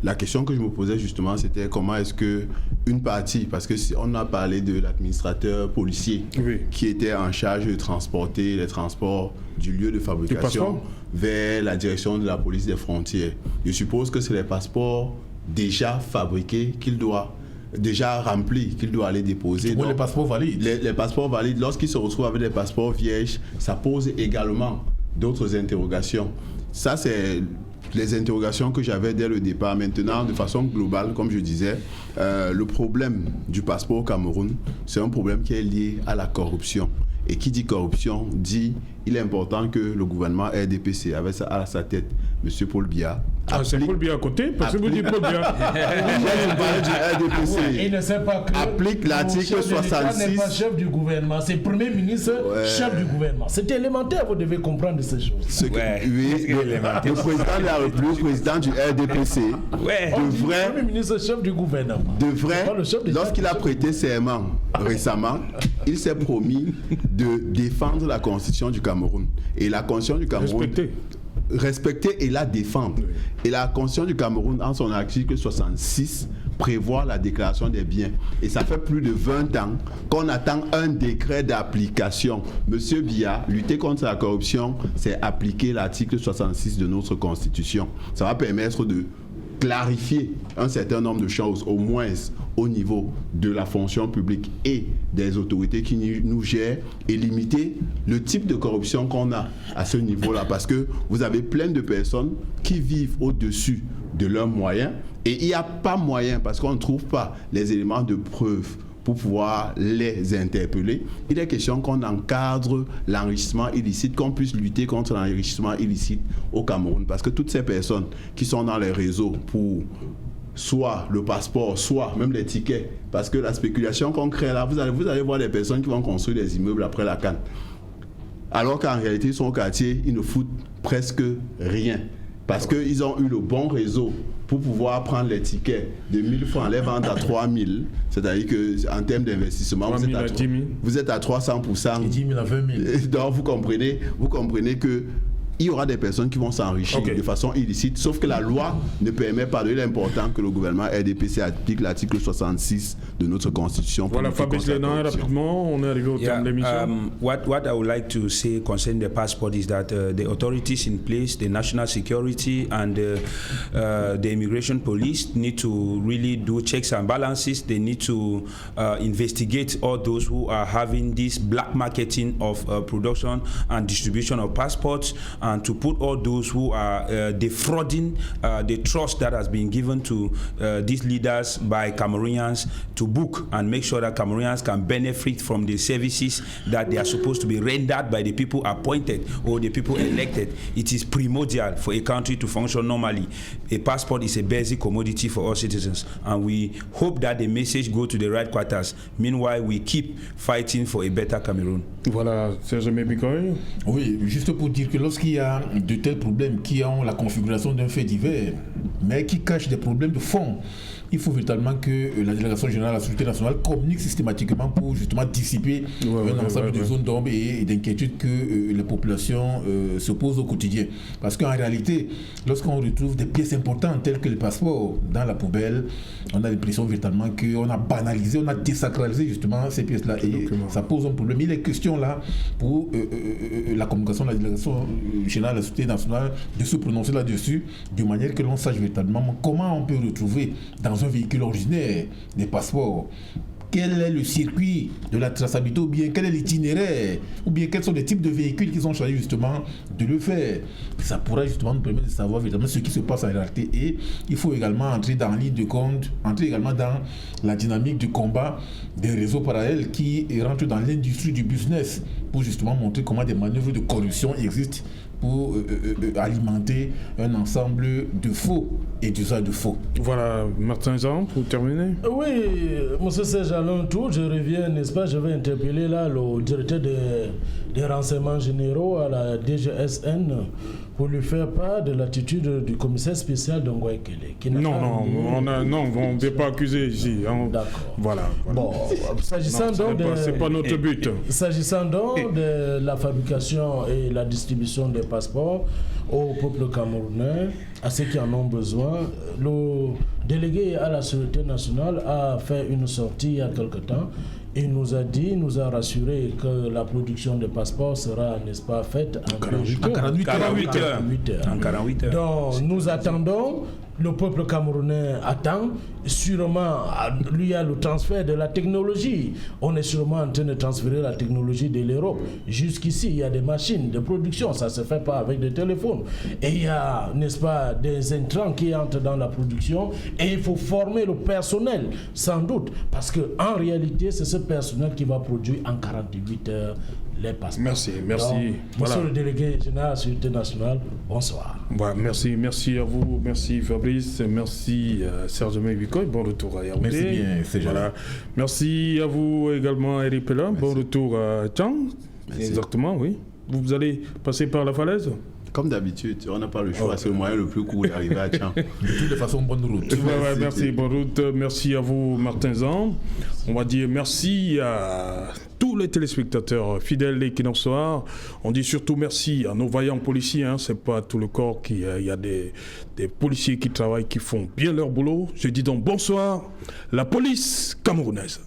La question que je me posais justement, c'était comment est-ce qu'une partie, parce que si on a parlé de l'administrateur policier qui était en charge de transporter les transports du lieu de fabrication vers la direction de la police des frontières. Je suppose que c'est les passeports déjà fabriqués qu'il doit, déjà remplis, qu'il doit aller déposer. Donc, les passeports valides. Les passeports valides, lorsqu'ils se retrouvent avec des passeports vierges, ça pose également d'autres interrogations. Ça, c'est les interrogations que j'avais dès le départ. Maintenant, de façon globale, comme je disais, le problème du passeport au Cameroun, c'est un problème qui est lié à la corruption. Et qui dit corruption, dit il est important que le gouvernement RDPC, avec ça à sa tête, M. Paul Biya... c'est Paul Biya à côté, parce que vous dites Paul Biya. Il ne sait pas que applique l'article 66. n'est pas chef du gouvernement, c'est Premier ministre, chef du gouvernement. C'est élémentaire, vous devez comprendre ces choses. Oui, le président de la République, le président du RDPC, devrait... Premier ministre, chef du gouvernement. Lorsqu'il a prêté serment récemment, il s'est promis de défendre la constitution du Cameroun. Et la constitution du Cameroun... Respecter et la défendre. Et la constitution du Cameroun, en son article 66, prévoit la déclaration des biens. Et ça fait plus de 20 ans qu'on attend un décret d'application. Monsieur Biya, lutter contre la corruption, c'est appliquer l'article 66 de notre constitution. Ça va permettre de clarifier un certain nombre de choses, au moins au niveau de la fonction publique et des autorités qui nous gèrent, et limiter le type de corruption qu'on a à ce niveau-là, parce que vous avez plein de personnes qui vivent au-dessus de leurs moyens, et il n'y a pas moyen, parce qu'on ne trouve pas les éléments de preuve pour pouvoir les interpeller. Il est question qu'on encadre l'enrichissement illicite, qu'on puisse lutter contre l'enrichissement illicite au Cameroun. Parce que toutes ces personnes qui sont dans les réseaux pour soit le passeport, soit même les tickets, parce que la spéculation qu'on crée là, vous allez voir des personnes qui vont construire des immeubles après la canne. Alors qu'en réalité, ils sont au quartier, ils ne foutent presque rien. Parce qu'ils ont eu le bon réseau pour pouvoir prendre les tickets de 1000 francs, les vendre à 3000. C'est-à-dire qu'en termes d'investissement, vous êtes à 300%. Et 10 000 à 20 000. Donc vous comprenez que il y aura des personnes qui vont s'enrichir de façon illicite, sauf que la loi ne permet pas. Il est important que le gouvernement RDPC applique l'article 66 de notre constitution. Voilà, Fabrice Lénan, rapidement, on est arrivé au terme de l'émission. What I would like to say concerning the passport is that the authorities in place, the national security and the immigration police need to really do checks and balances. They need to investigate all those who are having this black marketing of production and distribution of passports, and to put all those who are defrauding the trust that has been given to these leaders by Cameroonians to book and make sure that Cameroonians can benefit from the services that they are supposed to be rendered by the people appointed or the people elected. It is primordial for a country to function normally. A passport is a basic commodity for all citizens, and we hope that the message go to the right quarters. Meanwhile, we keep fighting for a better Cameroon. Voilà, Serge Mebikoy. Oui, juste pour dire que lorsqu'il y a de tels problèmes qui ont la configuration d'un fait divers, mais qui cachent des problèmes de fond, il faut véritablement que la Délégation générale de la Sécurité nationale communique systématiquement pour justement dissiper un ensemble de zones d'ombre et d'inquiétudes que les populations se posent au quotidien. Parce qu'en réalité, lorsqu'on retrouve des pièces importantes telles que le passeport dans la poubelle, on a l'impression véritablement qu'on a banalisé, on a désacralisé justement ces pièces-là et ça pose un problème. Il est question là pour la communication de la Délégation générale de la Sécurité nationale de se prononcer là-dessus de manière que l'on sache véritablement comment on peut retrouver dans un véhicule ordinaire des passeports. Quel est le circuit de la traçabilité, ou bien quel est l'itinéraire, ou bien quels sont les types de véhicules qui sont chargés justement de le faire. Ça pourra justement nous permettre de savoir évidemment ce qui se passe en réalité. Et il faut également entrer dans la ligne de compte, entrer également dans la dynamique du combat des réseaux parallèles qui rentrent dans l'industrie du business pour justement montrer comment des manœuvres de corruption existent pour alimenter un ensemble de faux et d'usage de faux. Voilà, Martin Zan, pour terminer. Oui, M. Serge Alontou, je reviens, n'est-ce pas, je vais interpeller là le directeur des renseignements généraux à la DGSN pour lui faire part de l'attitude du commissaire spécial d'Ongouekele. On ne veut pas accuser ici. D'accord. Voilà. Bon, s'agissant donc c'est pas notre but. S'agissant donc de la fabrication et la distribution des passeports au peuple camerounais, à ceux qui en ont besoin, le délégué à la sécurité nationale a fait une sortie il y a quelque temps. Il nous a rassuré que la production de passeports sera, n'est-ce pas, faite en 48 heures. Donc, nous attendons, le peuple camerounais attend, sûrement, lui, il y a le transfert de la technologie. On est sûrement en train de transférer la technologie de l'Europe. Jusqu'ici, il y a des machines de production, ça ne se fait pas avec des téléphones. Et il y a, n'est-ce pas, des intrants qui entrent dans la production et il faut former le personnel, sans doute, parce qu'en réalité, c'est ce personnel qui va produire en 48 heures les passeports. Merci. Donc, voilà. Monsieur le délégué général de la Sécurité nationale, bonsoir. Voilà, merci à vous, merci Fabrice, merci Serge Mebikoy, bon retour à Yaoundé. Merci bien, c'est voilà. Merci à vous également, Eric Pella, bon retour à Tchang. Exactement, oui. Vous allez passer par la falaise? Comme d'habitude, on n'a pas le choix, c'est le moyen le plus court d'arriver à Tchang. De toute façon, bonne route. Merci, bonne route. Merci à vous, Martin Zan. On va dire merci à tous les téléspectateurs fidèles d'Equinox Soir. On dit surtout merci à nos vaillants policiers. C'est pas tout le corps qui. Il y a des policiers qui travaillent, qui font bien leur boulot. Je dis donc bonsoir, la police camerounaise.